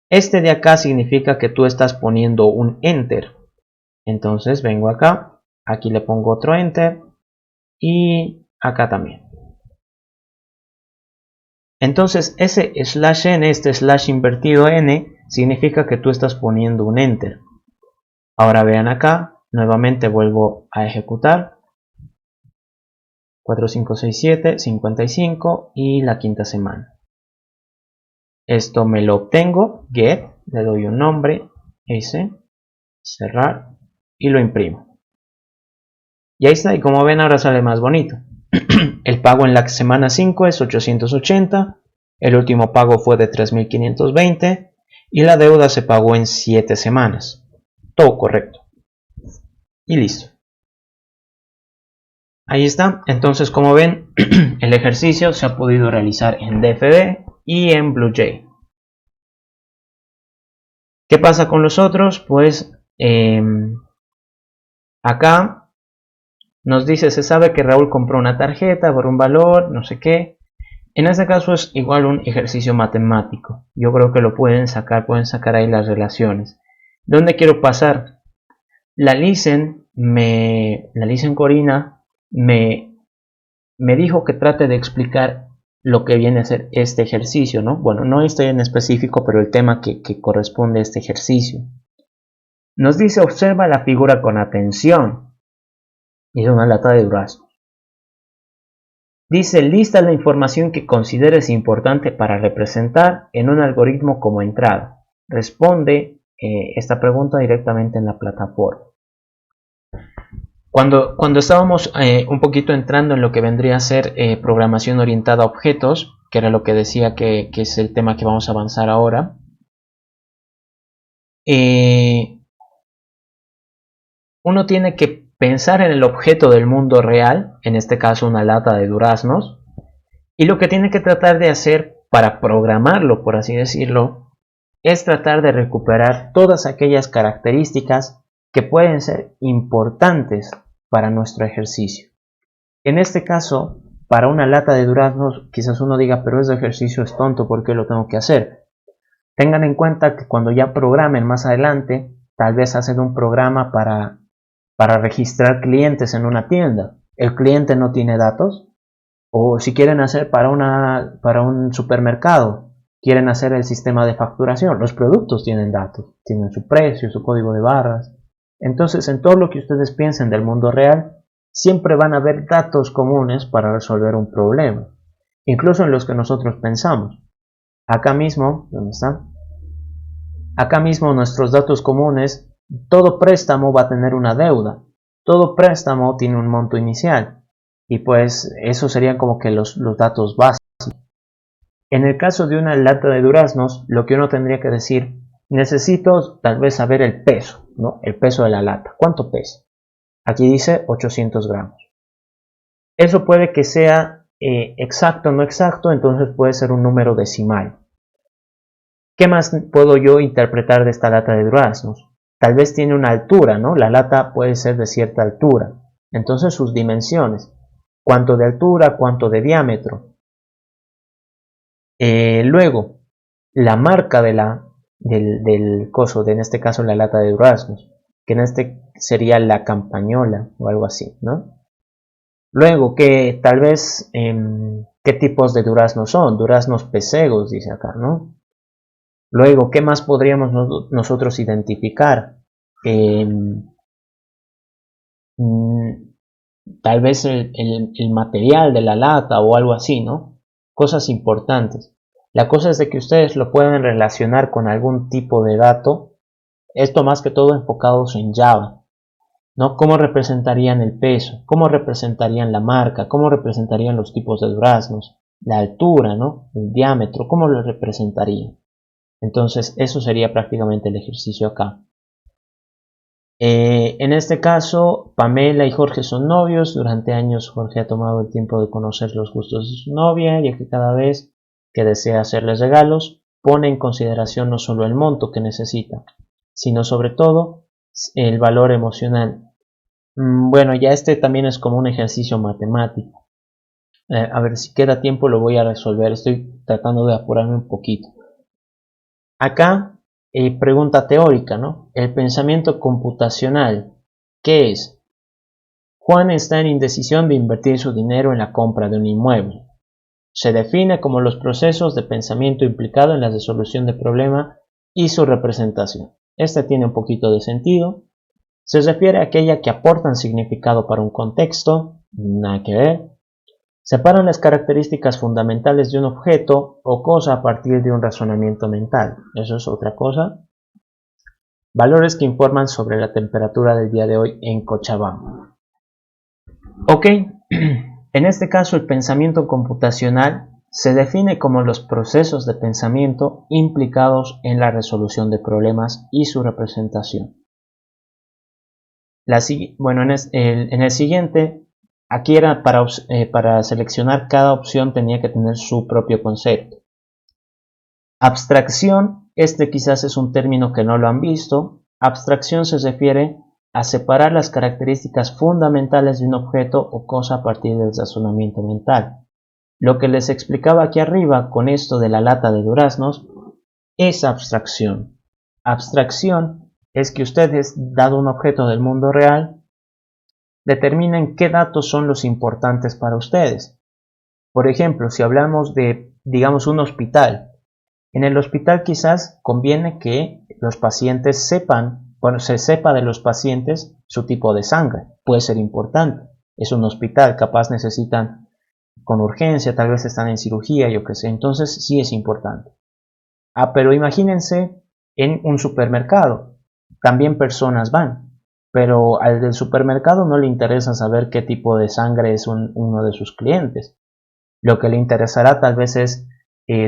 Este de acá significa que tú estás poniendo un enter. Entonces vengo acá, aquí le pongo otro enter y acá también. Entonces ese /n, este slash invertido n, significa que tú estás poniendo un enter. Ahora vean acá, nuevamente vuelvo a ejecutar. 4, 5, 6, 7, 55 y la quinta semana. Esto me lo obtengo, get, le doy un nombre, s, cerrar y lo imprimo. Y ahí está, y como ven ahora sale más bonito. El pago en la semana 5 es 880, el último pago fue de 3520 y la deuda se pagó en 7 semanas. Todo correcto. Y listo. Ahí está. Entonces, como ven, el ejercicio se ha podido realizar en DFD y en BlueJ. ¿Qué pasa con los otros? Pues acá nos dice, se sabe que Raúl compró una tarjeta por un valor, no sé qué. En este caso es igual un ejercicio matemático. Yo creo que lo pueden sacar ahí las relaciones. ¿Dónde quiero pasar? La Lisen Corina me dijo que trate de explicar lo que viene a ser este ejercicio, ¿no? Bueno, no estoy en específico, pero el tema que corresponde a este ejercicio. Nos dice, observa la figura con atención. Y es una lata de duraznos. Dice, lista la información que consideres importante para representar en un algoritmo como entrada. Responde esta pregunta directamente en la plataforma. Cuando estábamos un poquito entrando en lo que vendría a ser programación orientada a objetos, que era lo que decía que es el tema que vamos a avanzar ahora, uno tiene que pensar en el objeto del mundo real, en este caso una lata de duraznos, y lo que tiene que tratar de hacer para programarlo, por así decirlo, es tratar de recuperar todas aquellas características que pueden ser importantes para nuestro ejercicio. En este caso, para una lata de duraznos, quizás uno diga, pero ese ejercicio es tonto, ¿por qué lo tengo que hacer? Tengan en cuenta que cuando ya programen más adelante, tal vez hacen un programa para registrar clientes en una tienda. El cliente no tiene datos, o si quieren hacer para un supermercado, quieren hacer el sistema de facturación, los productos tienen datos, tienen su precio, su código de barras. Entonces, en todo lo que ustedes piensen del mundo real, siempre van a haber datos comunes para resolver un problema, incluso en los que nosotros pensamos. Acá mismo, ¿dónde está? Acá mismo nuestros datos comunes, todo préstamo va a tener una deuda, todo préstamo tiene un monto inicial, y pues eso serían como que los datos básicos. En el caso de una lata de duraznos, lo que uno tendría que decir, necesito tal vez saber el peso, ¿no? El peso de la lata, ¿cuánto pesa? Aquí dice 800 gramos. Eso puede que sea exacto o no exacto, entonces puede ser un número decimal. ¿Qué más puedo yo interpretar de esta lata de duraznos? Tal vez tiene una altura, ¿no? La lata puede ser de cierta altura. Entonces sus dimensiones. ¿Cuánto de altura? ¿Cuánto de diámetro? Luego, la marca del coso, en este caso la lata de duraznos, que en este sería la campañola o algo así, ¿no? Luego, que tal vez, ¿qué tipos de duraznos son? Duraznos pesegos, dice acá, ¿no? Luego, ¿qué más podríamos nosotros identificar? Tal vez el material de la lata o algo así, ¿no? Cosas importantes. La cosa es de que ustedes lo pueden relacionar con algún tipo de dato. Esto más que todo enfocados en Java, ¿no? ¿Cómo representarían el peso? ¿Cómo representarían la marca? ¿Cómo representarían los tipos de duraznos? La altura, ¿no? El diámetro, ¿cómo lo representarían? Entonces, eso sería prácticamente el ejercicio acá. En este caso, Pamela y Jorge son novios. Durante años Jorge ha tomado el tiempo de conocer los gustos de su novia, ya que cada vez que desea hacerles regalos, pone en consideración no solo el monto que necesita, sino sobre todo el valor emocional. Bueno, ya este también es como un ejercicio matemático. A ver si queda tiempo lo voy a resolver. Estoy tratando de apurarme un poquito. Acá, pregunta teórica, ¿no? El pensamiento computacional, ¿qué es? Juan está en indecisión de invertir su dinero en la compra de un inmueble. Se define como los procesos de pensamiento implicado en la resolución de problema y su representación. Este tiene un poquito de sentido. Se refiere a aquella que aportan significado para un contexto, nada que ver. Separan las características fundamentales de un objeto o cosa a partir de un razonamiento mental. Eso es otra cosa. Valores que informan sobre la temperatura del día de hoy en Cochabamba. Ok, en este caso el pensamiento computacional se define como los procesos de pensamiento implicados en la resolución de problemas y su representación. Bueno, en el siguiente, aquí era para seleccionar cada opción tenía que tener su propio concepto. Abstracción, este quizás es un término que no lo han visto. Abstracción se refiere a separar las características fundamentales de un objeto o cosa a partir del razonamiento mental. Lo que les explicaba aquí arriba con esto de la lata de duraznos es abstracción. Abstracción es que ustedes, dado un objeto del mundo real, determinen qué datos son los importantes para ustedes. Por ejemplo, si hablamos de, digamos, un hospital, en el hospital quizás conviene que los pacientes sepan, bueno, se sepa de los pacientes su tipo de sangre, puede ser importante. Es un hospital, capaz necesitan con urgencia, tal vez están en cirugía, yo qué sé, entonces sí es importante. Pero imagínense en un supermercado, también personas van, pero al del supermercado no le interesa saber qué tipo de sangre es uno de sus clientes. Lo que le interesará tal vez es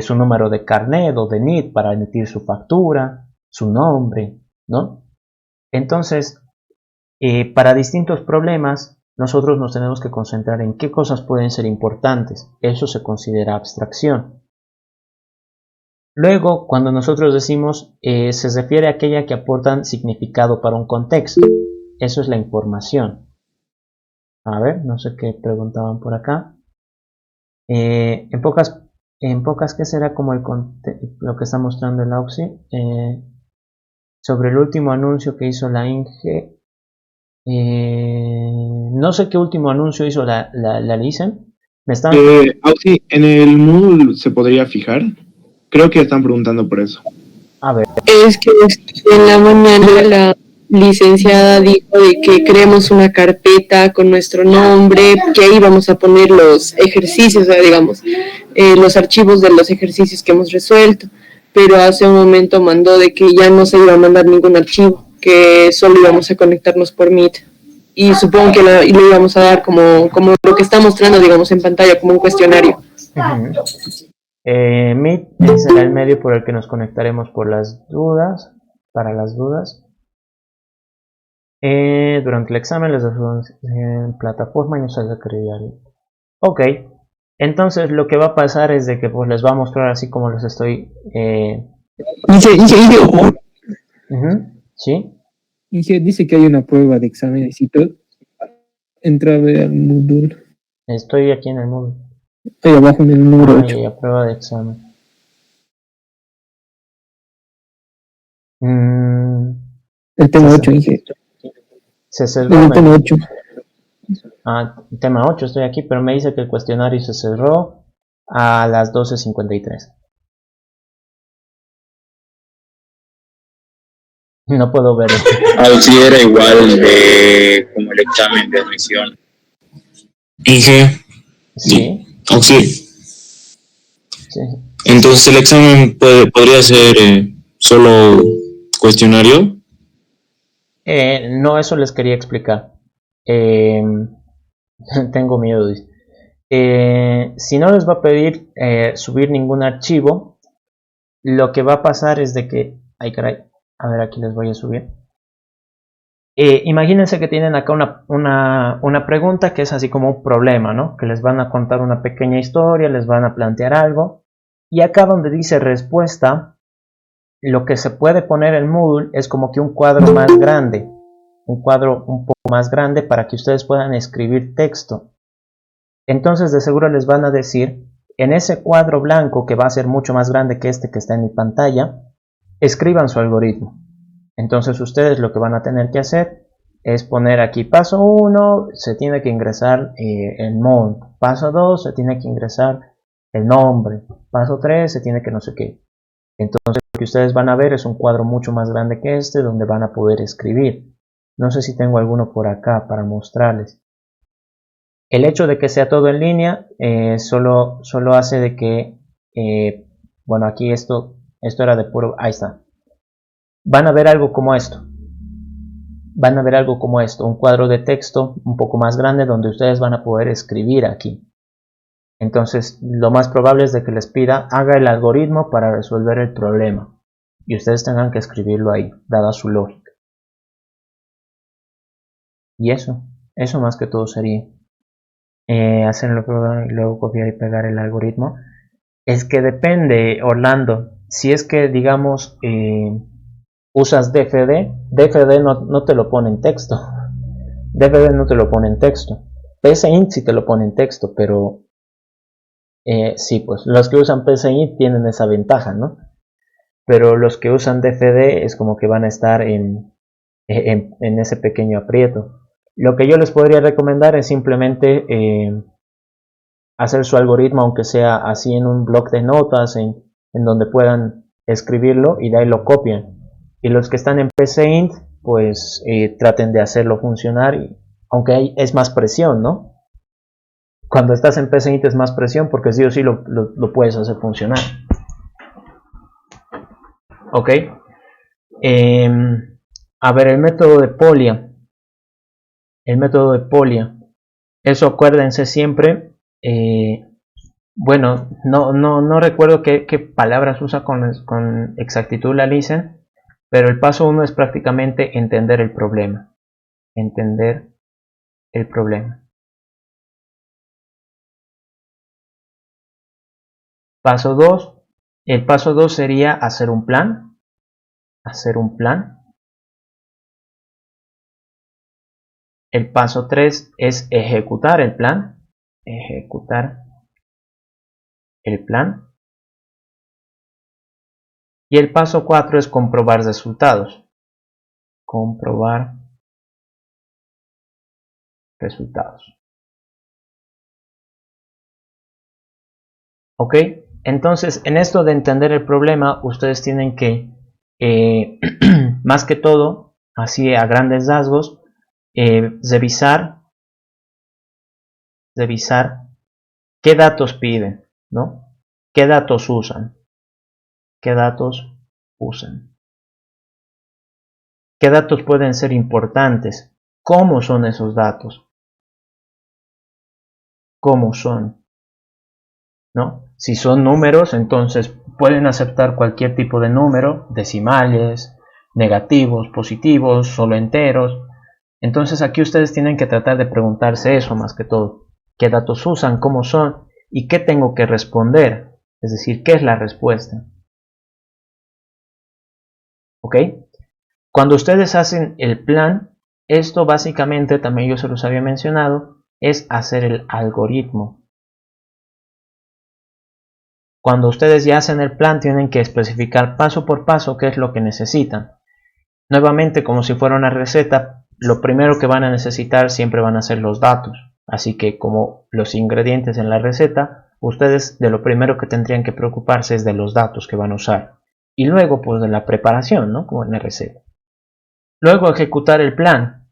su número de carnet o de NIT para emitir su factura, su nombre, ¿no? Entonces, para distintos problemas, nosotros nos tenemos que concentrar en qué cosas pueden ser importantes. Eso se considera abstracción. Luego, cuando nosotros decimos, se refiere a aquella que aportan significado para un contexto. Eso es la información. A ver, no sé qué preguntaban por acá. En pocas, ¿qué será como lo que está mostrando el AUXI? Sobre el último anuncio que hizo la INGE. No sé qué último anuncio hizo la LICEN. AUXI, en el Moodle se podría fijar. Creo que están preguntando por eso. A ver. Es que en la mañana la licenciada dijo de que creemos una carpeta con nuestro nombre, que ahí vamos a poner los ejercicios, o sea, digamos, los archivos de los ejercicios que hemos resuelto, pero hace un momento mandó de que ya no se iba a mandar ningún archivo, que solo íbamos a conectarnos por Meet, y supongo que lo íbamos a dar como lo que está mostrando, digamos, en pantalla, como un cuestionario. Meet será el medio por el que nos conectaremos por las dudas, para las dudas. Durante el examen les damos en plataforma y nos sale crear. Ok, entonces lo que va a pasar es de que pues les va a mostrar así como los estoy. ¿Sí? Dice que hay una prueba de examen. Necesito entrar a ver al Moodle. Estoy aquí en el Moodle. Ahí abajo en el número 8. A prueba de examen. El tema 8, dije. Se cerró. El tema 8. Tema 8, estoy aquí, pero me dice que el cuestionario se cerró a las 12:53. No puedo verlo. Sí, era igual como el examen de admisión. Inge. Sí. Sí. Sí. Entonces el examen podría ser solo cuestionario. No, eso les quería explicar. Tengo miedo. Si no les va a pedir subir ningún archivo, lo que va a pasar es de que... Ay, caray. A ver, aquí les voy a subir. Imagínense que tienen acá una pregunta que es así como un problema, ¿no? Que les van a contar una pequeña historia, les van a plantear algo. Y acá donde dice respuesta, lo que se puede poner en Moodle es como que un cuadro más grande. Un cuadro un poco más grande para que ustedes puedan escribir texto. Entonces de seguro les van a decir, en ese cuadro blanco que va a ser mucho más grande que este que está en mi pantalla, escriban su algoritmo. Entonces ustedes lo que van a tener que hacer es poner aquí paso 1, se tiene que ingresar el mount, paso 2, se tiene que ingresar el nombre, paso 3, se tiene que no sé qué. Entonces lo que ustedes van a ver es un cuadro mucho más grande que este donde van a poder escribir. No sé si tengo alguno por acá para mostrarles. El hecho de que sea todo en línea solo hace de que, bueno, aquí esto era de puro, ahí está. Van a ver algo como esto. Van a ver algo como esto, un cuadro de texto un poco más grande donde ustedes van a poder escribir aquí. Entonces, lo más probable es de que les pida haga el algoritmo para resolver el problema. Y ustedes tengan que escribirlo ahí, dada su lógica. Y eso más que todo sería. Hacerlo y luego copiar y pegar el algoritmo. Es que depende, Orlando. Si es que, digamos, usas DFD no te lo pone en texto. DFD no te lo pone en texto. PSINT sí te lo pone en texto, pero Sí, pues los que usan PCI tienen esa ventaja, ¿no? Pero los que usan DFD es como que van a estar en ese pequeño aprieto. Lo que yo les podría recomendar es simplemente hacer su algoritmo, aunque sea así en un bloc de notas, en donde puedan escribirlo y de ahí lo copian. Y los que están en PCInt, pues traten de hacerlo funcionar, aunque es más presión, ¿no? Cuando estás en PCInt es más presión porque sí o sí lo puedes hacer funcionar. Ok. A ver, el método de Polya. El método de Polya. Eso acuérdense siempre. Bueno, no recuerdo qué palabras usa con exactitud la Lisen, pero el paso 1 es prácticamente entender el problema. Entender el problema. Paso 2. El paso 2 sería hacer un plan. Hacer un plan. El paso 3 es ejecutar el plan. Ejecutar el plan. Y el paso 4 es comprobar resultados. Comprobar resultados. Ok, entonces en esto de entender el problema, ustedes tienen que, más que todo, así a grandes rasgos, revisar qué datos piden, ¿no? ¿Qué datos usan? ¿Qué datos usan? ¿Qué datos pueden ser importantes? ¿Cómo son esos datos? ¿Cómo son? ¿No? Si son números, entonces pueden aceptar cualquier tipo de número, decimales, negativos, positivos, solo enteros. Entonces aquí ustedes tienen que tratar de preguntarse eso más que todo. ¿Qué datos usan? ¿Cómo son? ¿Y qué tengo que responder? Es decir, ¿qué es la respuesta? ¿Ok? Cuando ustedes hacen el plan, esto básicamente, también yo se los había mencionado, es hacer el algoritmo. Cuando ustedes ya hacen el plan, tienen que especificar paso por paso qué es lo que necesitan. Nuevamente, como si fuera una receta, lo primero que van a necesitar siempre van a ser los datos. Así que como los ingredientes en la receta, ustedes de lo primero que tendrían que preocuparse es de los datos que van a usar. Y luego pues de la preparación, ¿no? Como en la receta. Luego ejecutar el plan.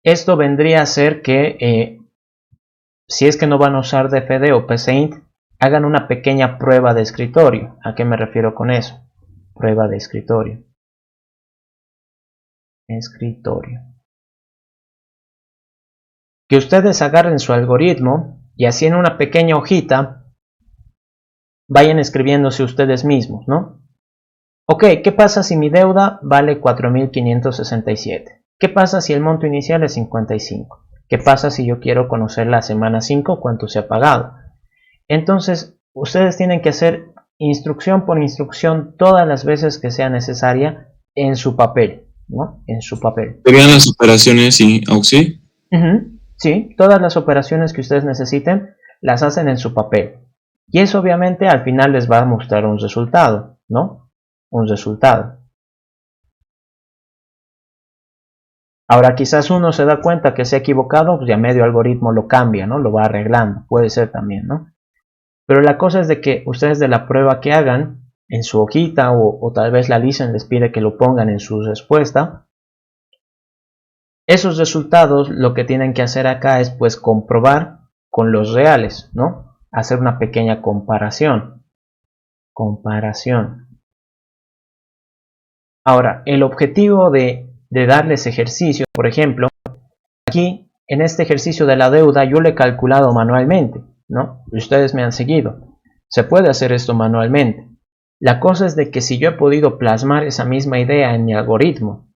Esto vendría a ser que si es que no van a usar DFD o PCInt, hagan una pequeña prueba de escritorio. ¿A qué me refiero con eso? Prueba de escritorio. Escritorio. Que ustedes agarren su algoritmo y así en una pequeña hojita vayan escribiéndose ustedes mismos, ¿no? Ok, ¿qué pasa si mi deuda vale 4.567? ¿Qué pasa si el monto inicial es 55? ¿Qué pasa si yo quiero conocer la semana 5 cuánto se ha pagado? Entonces, ustedes tienen que hacer instrucción por instrucción todas las veces que sea necesaria en su papel, ¿no? En su papel. ¿Serían las operaciones y Auxi? Sí, todas las operaciones que ustedes necesiten las hacen en su papel. Y eso obviamente al final les va a mostrar un resultado, ¿no? Un resultado. Ahora quizás uno se da cuenta que se ha equivocado, pues ya medio algoritmo lo cambia, ¿no? Lo va arreglando, puede ser también, ¿no? Pero la cosa es de que ustedes de la prueba que hagan en su hojita o tal vez la Lisen les pide que lo pongan en su respuesta. Esos resultados lo que tienen que hacer acá es pues comprobar con los reales, ¿no? Hacer una pequeña comparación. Comparación. Ahora, el objetivo de darles ejercicio, por ejemplo, aquí en este ejercicio de la deuda yo lo he calculado manualmente, ¿no? Ustedes me han seguido. Se puede hacer esto manualmente. La cosa es de que si yo he podido plasmar esa misma idea en mi algoritmo,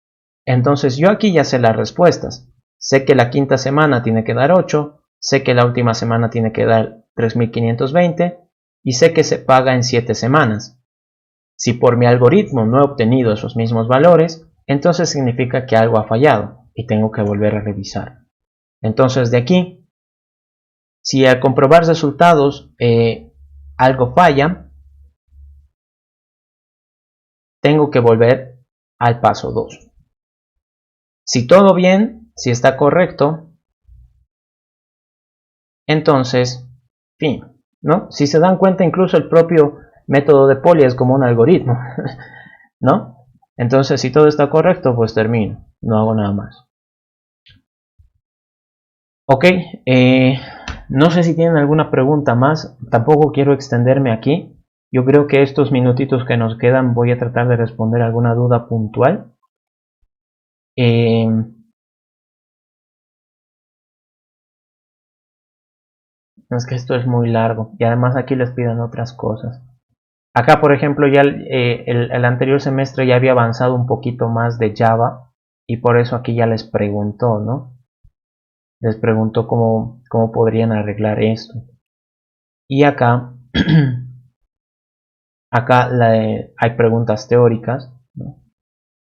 entonces yo aquí ya sé las respuestas. Sé que la quinta semana tiene que dar 8, sé que la última semana tiene que dar 3.520 y sé que se paga en 7 semanas. Si por mi algoritmo no he obtenido esos mismos valores, entonces significa que algo ha fallado y tengo que volver a revisar. Entonces de aquí, Si al comprobar resultados algo falla, tengo que volver al paso 2. Si todo bien, si está correcto, entonces, fin, ¿no? Si se dan cuenta, incluso el propio método de Polya es como un algoritmo, ¿no? Entonces, si todo está correcto, pues termino, no hago nada más. Ok, no sé si tienen alguna pregunta más, tampoco quiero extenderme aquí. Yo creo que estos minutitos que nos quedan voy a tratar de responder alguna duda puntual. Es que esto es muy largo y además aquí les piden otras cosas. Acá, por ejemplo, ya el anterior semestre ya había avanzado un poquito más de Java y por eso aquí ya les preguntó, ¿no? Les preguntó cómo podrían arreglar esto. Y acá, hay preguntas teóricas, ¿no?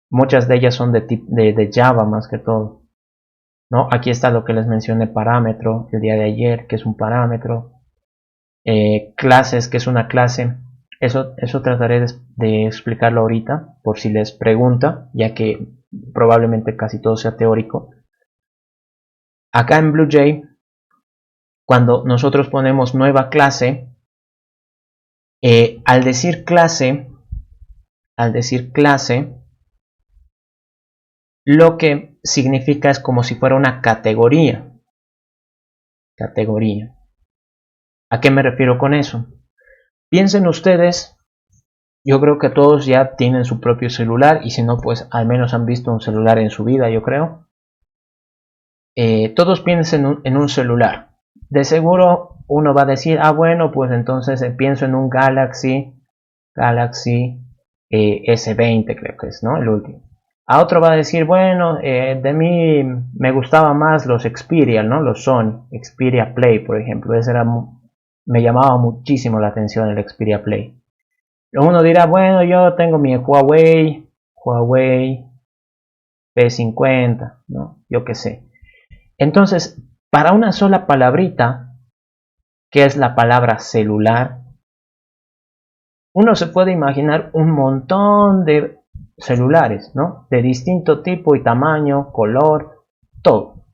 Muchas de ellas son de Java más que todo, ¿no? Aquí está lo que les mencioné, parámetro, el día de ayer, que es un parámetro. Clases, que es una clase. Eso trataré de explicarlo ahorita, por si les pregunta, ya que probablemente casi todo sea teórico. Acá en BlueJ, cuando nosotros ponemos nueva clase, al decir clase, lo que significa es como si fuera una categoría. ¿A qué me refiero con eso? Piensen ustedes, yo creo que todos ya tienen su propio celular y si no, pues al menos han visto un celular en su vida, yo creo. Todos piensen en un celular. De seguro uno va a decir, bueno, pues entonces pienso en un Galaxy S20, creo que es, ¿no? El último. A otro va a decir, bueno, de mí me gustaban más los Xperia, ¿no? Los Sony, Xperia Play, por ejemplo. Me llamaba muchísimo la atención el Xperia Play. Uno dirá, bueno, yo tengo mi Huawei P50, ¿no? Yo qué sé. Entonces, para una sola palabrita, que es la palabra celular, uno se puede imaginar un montón de celulares, ¿no? De distinto tipo y tamaño, color, todo.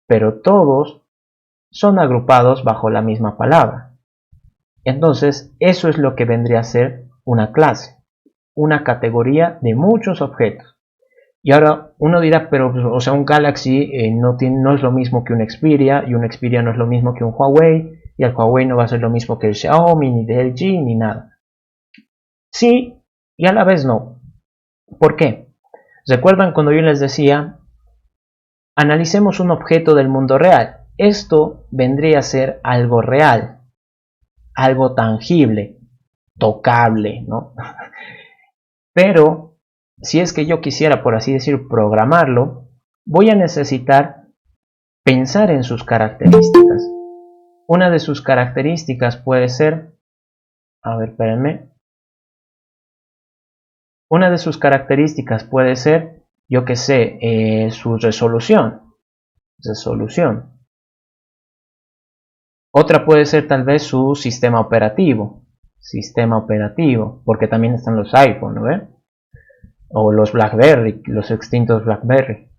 Pero todos son agrupados bajo la misma palabra. Entonces, eso es lo que vendría a ser una clase, una categoría de muchos objetos. Y ahora uno dirá, pero o sea, un Galaxy no es lo mismo que un Xperia, y un Xperia no es lo mismo que un Huawei, y el Huawei no va a ser lo mismo que el Xiaomi, ni el LG, ni nada. Sí, y a la vez no. ¿Por qué? ¿Recuerdan cuando yo les decía, analicemos un objeto del mundo real? Esto vendría a ser algo real, algo tangible, tocable, ¿no? Pero si es que yo quisiera, por así decir, programarlo, voy a necesitar pensar en sus características. Una de sus características puede ser, a ver, espérenme. Una de sus características puede ser, yo que sé, su resolución. Otra puede ser tal vez su sistema operativo, porque también están los iPhone, ¿no? O los BlackBerry, los extintos BlackBerry.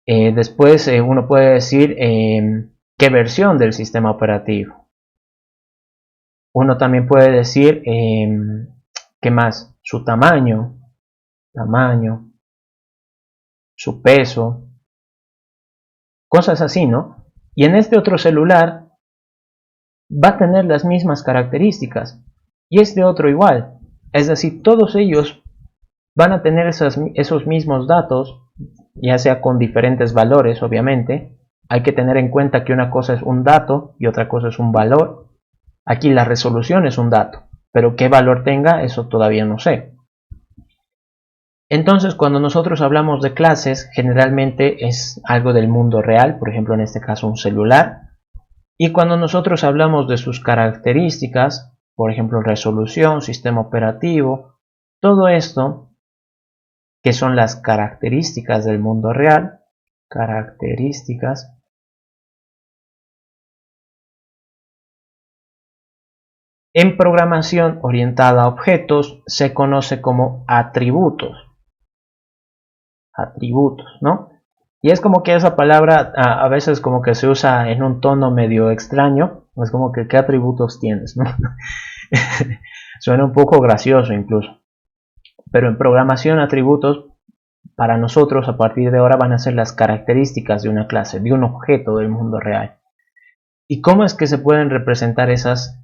Después uno puede decir qué versión del sistema operativo. Uno también puede decir qué más, su tamaño, su peso, cosas así, ¿no? Y en este otro celular va a tener las mismas características y este otro igual. Es decir, todos ellos van a tener esos mismos datos, ya sea con diferentes valores, obviamente. Hay que tener en cuenta que una cosa es un dato y otra cosa es un valor. Aquí la resolución es un dato, pero qué valor tenga, eso todavía no sé. Entonces, cuando nosotros hablamos de clases, generalmente es algo del mundo real, por ejemplo, en este caso un celular. Y cuando nosotros hablamos de sus características, por ejemplo, resolución, sistema operativo, todo esto, que son las características del mundo real, En programación orientada a objetos se conoce como atributos. Atributos, ¿no? Y es como que esa palabra a veces como que se usa en un tono medio extraño. Es como que ¿qué atributos tienes? ¿No? Suena un poco gracioso incluso. Pero en programación atributos para nosotros a partir de ahora van a ser las características de una clase, de un objeto del mundo real. ¿Y cómo es que se pueden representar estos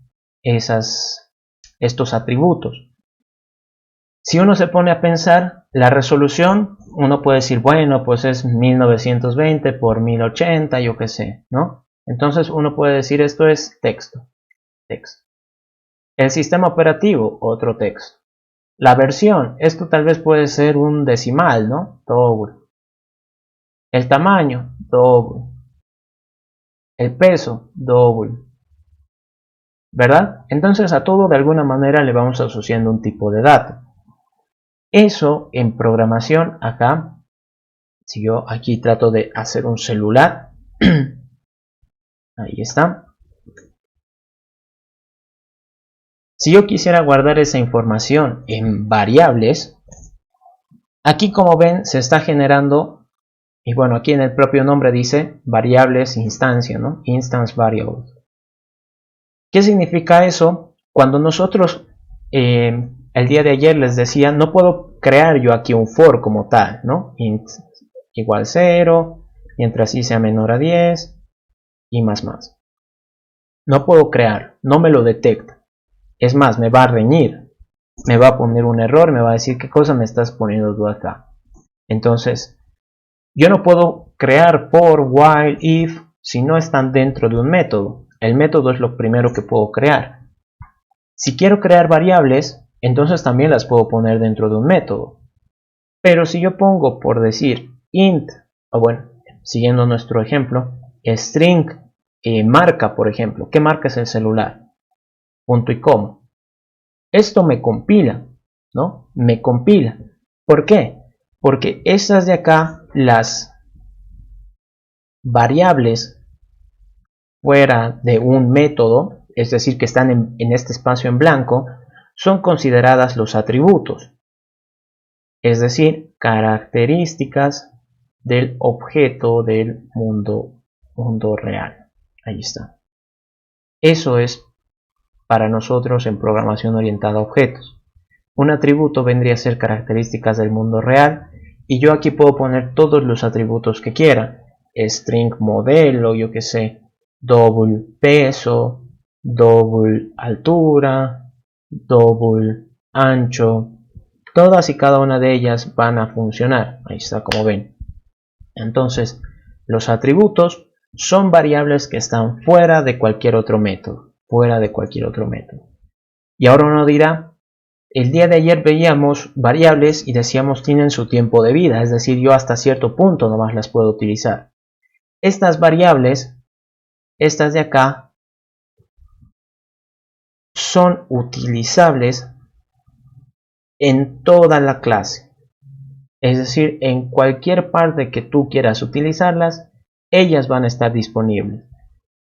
atributos? Si uno se pone a pensar, la resolución, uno puede decir, bueno, pues es 1920 por 1080, yo qué sé, ¿no? Entonces uno puede decir esto es texto. El sistema operativo, otro texto. La versión, esto tal vez puede ser un decimal, ¿no? Double. El tamaño, double. El peso, double. ¿Verdad? Entonces a todo de alguna manera le vamos asociando un tipo de dato. Eso en programación acá, si yo aquí trato de hacer un celular, ahí está. Si yo quisiera guardar esa información en variables, aquí como ven se está generando, y bueno, aquí en el propio nombre dice variables instancia, ¿no? Instance variables. ¿Qué significa eso? Cuando nosotros el día de ayer les decía, no puedo crear yo aquí un for como tal, ¿no? Int igual 0, mientras i sea menor a 10 y más. No puedo crear, no me lo detecta. Es más, me va a reñir, me va a poner un error, me va a decir qué cosa me estás poniendo tú acá. Entonces, yo no puedo crear for, while, if si no están dentro de un método. El método es lo primero que puedo crear. Si quiero crear variables, entonces también las puedo poner dentro de un método. Pero si yo pongo, por decir, int, o bueno, siguiendo nuestro ejemplo, string, marca, por ejemplo. ¿Qué marca es el celular? Punto y coma. Esto me compila, ¿no? Me compila. ¿Por qué? Porque estas de acá, las variables fuera de un método, es decir, que están en este espacio en blanco, son consideradas los atributos, es decir, características del objeto del mundo real. Ahí está. Eso es para nosotros en programación orientada a objetos. Un atributo vendría a ser características del mundo real y yo aquí puedo poner todos los atributos que quiera. String modelo, yo que sé, double peso, double altura, double ancho. Todas y cada una de ellas van a funcionar. Ahí está, como ven. Entonces, los atributos son variables que están fuera de cualquier otro método. Y ahora uno dirá, el día de ayer veíamos variables y decíamos tienen su tiempo de vida, es decir, yo hasta cierto punto nomás las puedo utilizar. Estas variables, estas de acá, son utilizables en toda la clase. Es decir, en cualquier parte que tú quieras utilizarlas, ellas van a estar disponibles.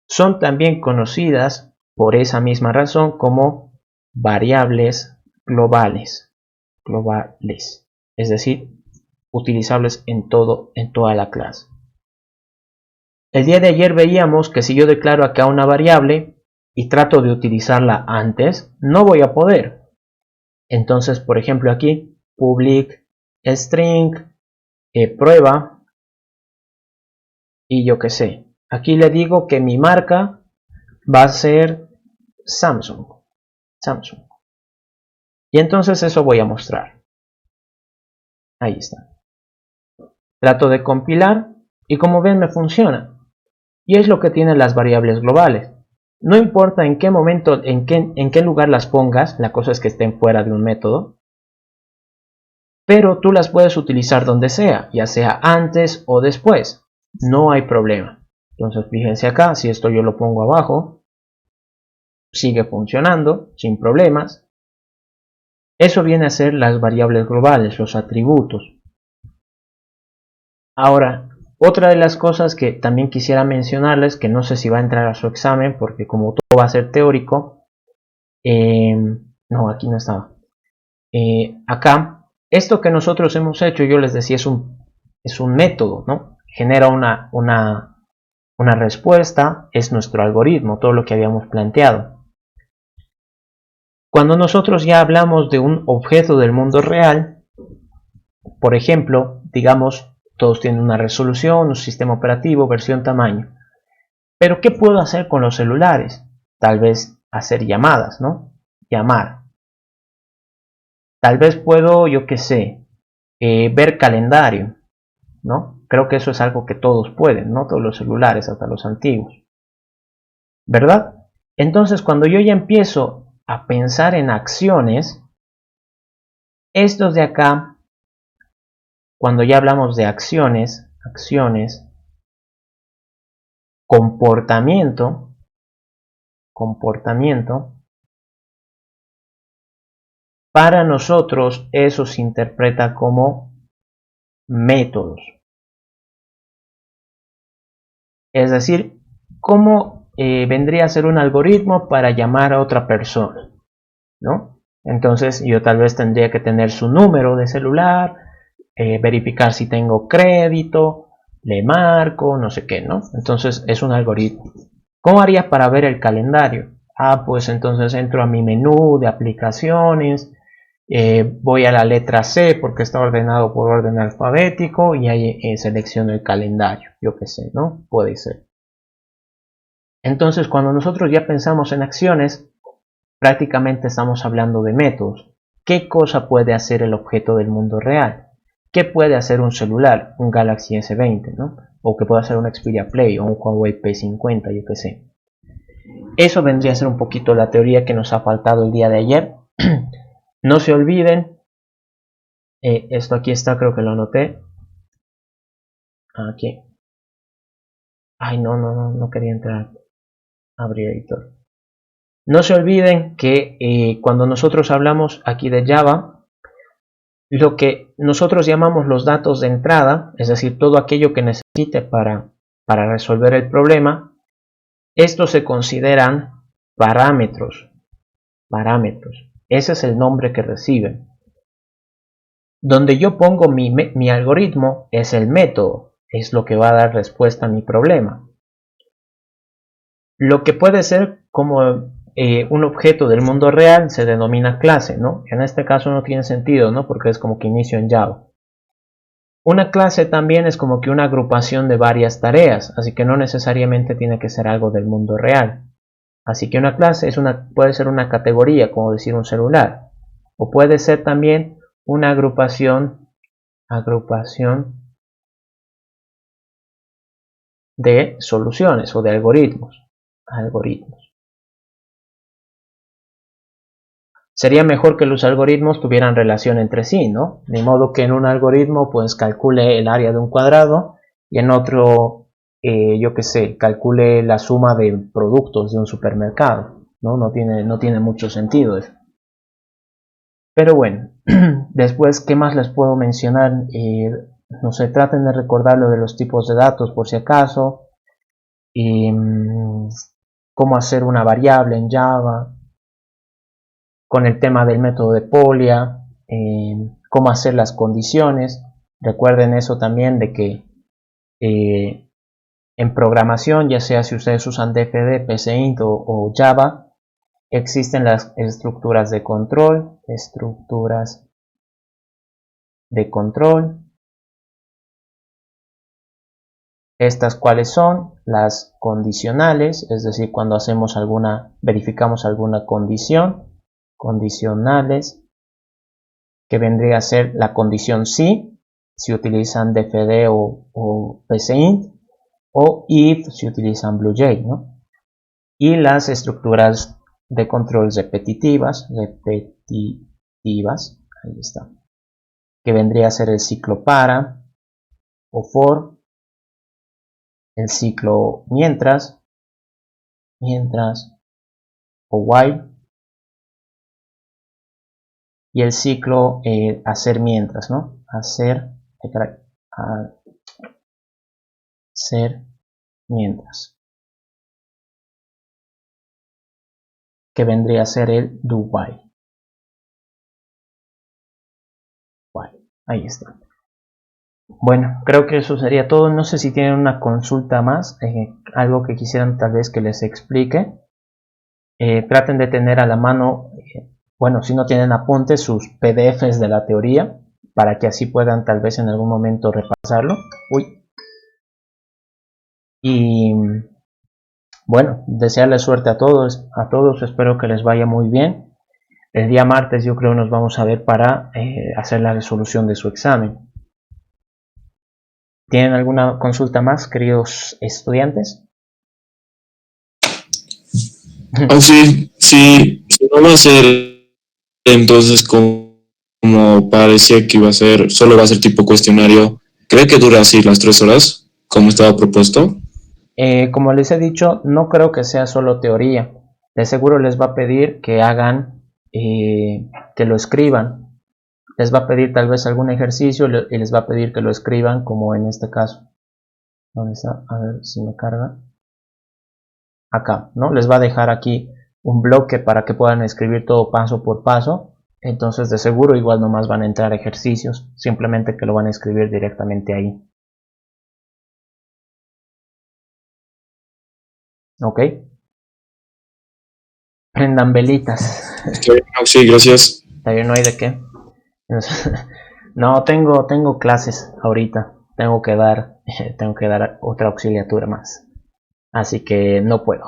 Son también conocidas por esa misma razón como variables globales. Es decir, utilizables en toda la clase. El día de ayer veíamos que si yo declaro acá una variable y trato de utilizarla antes, no voy a poder. Entonces, por ejemplo, aquí, public string, prueba, y yo qué sé. Aquí le digo que mi marca va a ser Samsung. Y entonces eso voy a mostrar. Ahí está. Trato de compilar y como ven me funciona. Y es lo que tienen las variables globales. No importa en qué momento, en qué lugar las pongas, la cosa es que estén fuera de un método. Pero tú las puedes utilizar donde sea, ya sea antes o después. No hay problema. Entonces fíjense acá, si esto yo lo pongo abajo, sigue funcionando sin problemas. Eso viene a ser las variables globales, los atributos. Ahora, otra de las cosas que también quisiera mencionarles, que no sé si va a entrar a su examen, porque como todo va a ser teórico, No, aquí no estaba. Acá, esto que nosotros hemos hecho, yo les decía, es un método, ¿no? Genera una respuesta, es nuestro algoritmo, todo lo que habíamos planteado. Cuando nosotros ya hablamos de un objeto del mundo real, por ejemplo, digamos, todos tienen una resolución, un sistema operativo, versión, tamaño. Pero ¿qué puedo hacer con los celulares? Tal vez hacer llamadas, ¿no? Llamar. Tal vez puedo, yo qué sé, ver calendario, ¿no? Creo que eso es algo que todos pueden, ¿no? Todos los celulares, hasta los antiguos. ¿Verdad? Entonces, cuando yo ya empiezo a pensar en acciones, estos de acá, cuando ya hablamos de acciones, comportamiento, para nosotros eso se interpreta como métodos. Es decir, cómo vendría a ser un algoritmo para llamar a otra persona, ¿no? Entonces yo tal vez tendría que tener su número de celular, verificar si tengo crédito, le marco, no sé qué, ¿no? Entonces es un algoritmo. ¿Cómo haría para ver el calendario? Ah, pues entonces entro a mi menú de aplicaciones, voy a la letra C porque está ordenado por orden alfabético y ahí selecciono el calendario, yo qué sé, ¿no? Puede ser. Entonces cuando nosotros ya pensamos en acciones, prácticamente estamos hablando de métodos. ¿Qué cosa puede hacer el objeto del mundo real? ¿Qué puede hacer un celular, un Galaxy S20, ¿no? O que puede hacer un Xperia Play o un Huawei P50, yo qué sé. Eso vendría a ser un poquito la teoría que nos ha faltado el día de ayer. No se olviden, esto aquí está, creo que lo anoté. Aquí. Ay, no quería entrar. Abrir editor. No se olviden que cuando nosotros hablamos aquí de Java, lo que nosotros llamamos los datos de entrada, es decir, todo aquello que necesite para resolver el problema, estos se consideran parámetros. Ese es el nombre que reciben. Donde yo pongo mi algoritmo es el método, es lo que va a dar respuesta a mi problema. Lo que puede ser como un objeto del mundo real se denomina clase, ¿no? En este caso no tiene sentido, ¿no? Porque es como que inicio en Java. Una clase también es como que una agrupación de varias tareas, así que no necesariamente tiene que ser algo del mundo real. Así que una clase puede ser una categoría, como decir un celular, o puede ser también una agrupación de soluciones o de algoritmos. Sería mejor que los algoritmos tuvieran relación entre sí, ¿no? De modo que en un algoritmo pues calcule el área de un cuadrado y en otro, yo qué sé, calcule la suma de productos de un supermercado, ¿no? No tiene mucho sentido eso. Pero bueno, después, ¿qué más les puedo mencionar? No sé, traten de recordar lo de los tipos de datos por si acaso. Cómo hacer una variable en Java, con el tema del método de Polya, cómo hacer las condiciones. Recuerden eso también de que en programación, ya sea si ustedes usan DFD, PCInt o Java, existen las estructuras de control, Estas cuáles son las condicionales, es decir, cuando verificamos alguna condición, condicionales, que vendría a ser la condición sí, si utilizan DFD o PCInt, o if si utilizan BlueJ, ¿no? Y las estructuras de control repetitivas, ahí está, que vendría a ser el ciclo para o for, el ciclo mientras o while, y el ciclo hacer mientras, ¿no? Hacer mientras. que vendría a ser el do while. Ahí está. Bueno, creo que eso sería todo. No sé si tienen una consulta más, algo que quisieran tal vez que les explique. Traten de tener a la mano, bueno, si no tienen apuntes, sus PDFs de la teoría, para que así puedan tal vez en algún momento repasarlo. Y bueno, desearles suerte a todos, espero que les vaya muy bien. El día martes yo creo nos vamos a ver para hacer la resolución de su examen. ¿Tienen alguna consulta más, queridos estudiantes? Si no va a ser entonces como parecía que iba a ser, solo va a ser tipo cuestionario, ¿cree que dura así las 3 horas, como estaba propuesto? Como les he dicho, no creo que sea solo teoría. De seguro les va a pedir que hagan, que lo escriban. Les va a pedir tal vez algún ejercicio y les va a pedir que lo escriban, como en este caso. ¿Dónde está? A ver si me carga. Acá, ¿no? Les va a dejar aquí un bloque para que puedan escribir todo paso por paso. Entonces de seguro igual nomás van a entrar ejercicios, simplemente que lo van a escribir directamente ahí. ¿Ok? Prendan velitas. Sí, gracias. Está bien, no hay de qué. No, tengo clases ahorita. Tengo que dar otra auxiliatura más. Así que no puedo.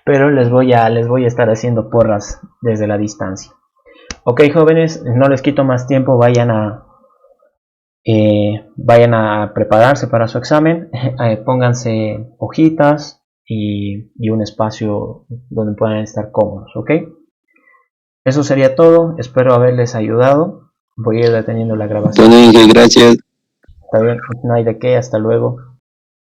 Pero les voy a estar haciendo porras desde la distancia. Ok, jóvenes, no les quito más tiempo. Vayan a prepararse para su examen. Pónganse hojitas y un espacio donde puedan estar cómodos. Ok. Eso sería todo. Espero haberles ayudado. Voy a ir deteniendo la grabación. Gracias. Está bien, no hay de qué. Hasta luego.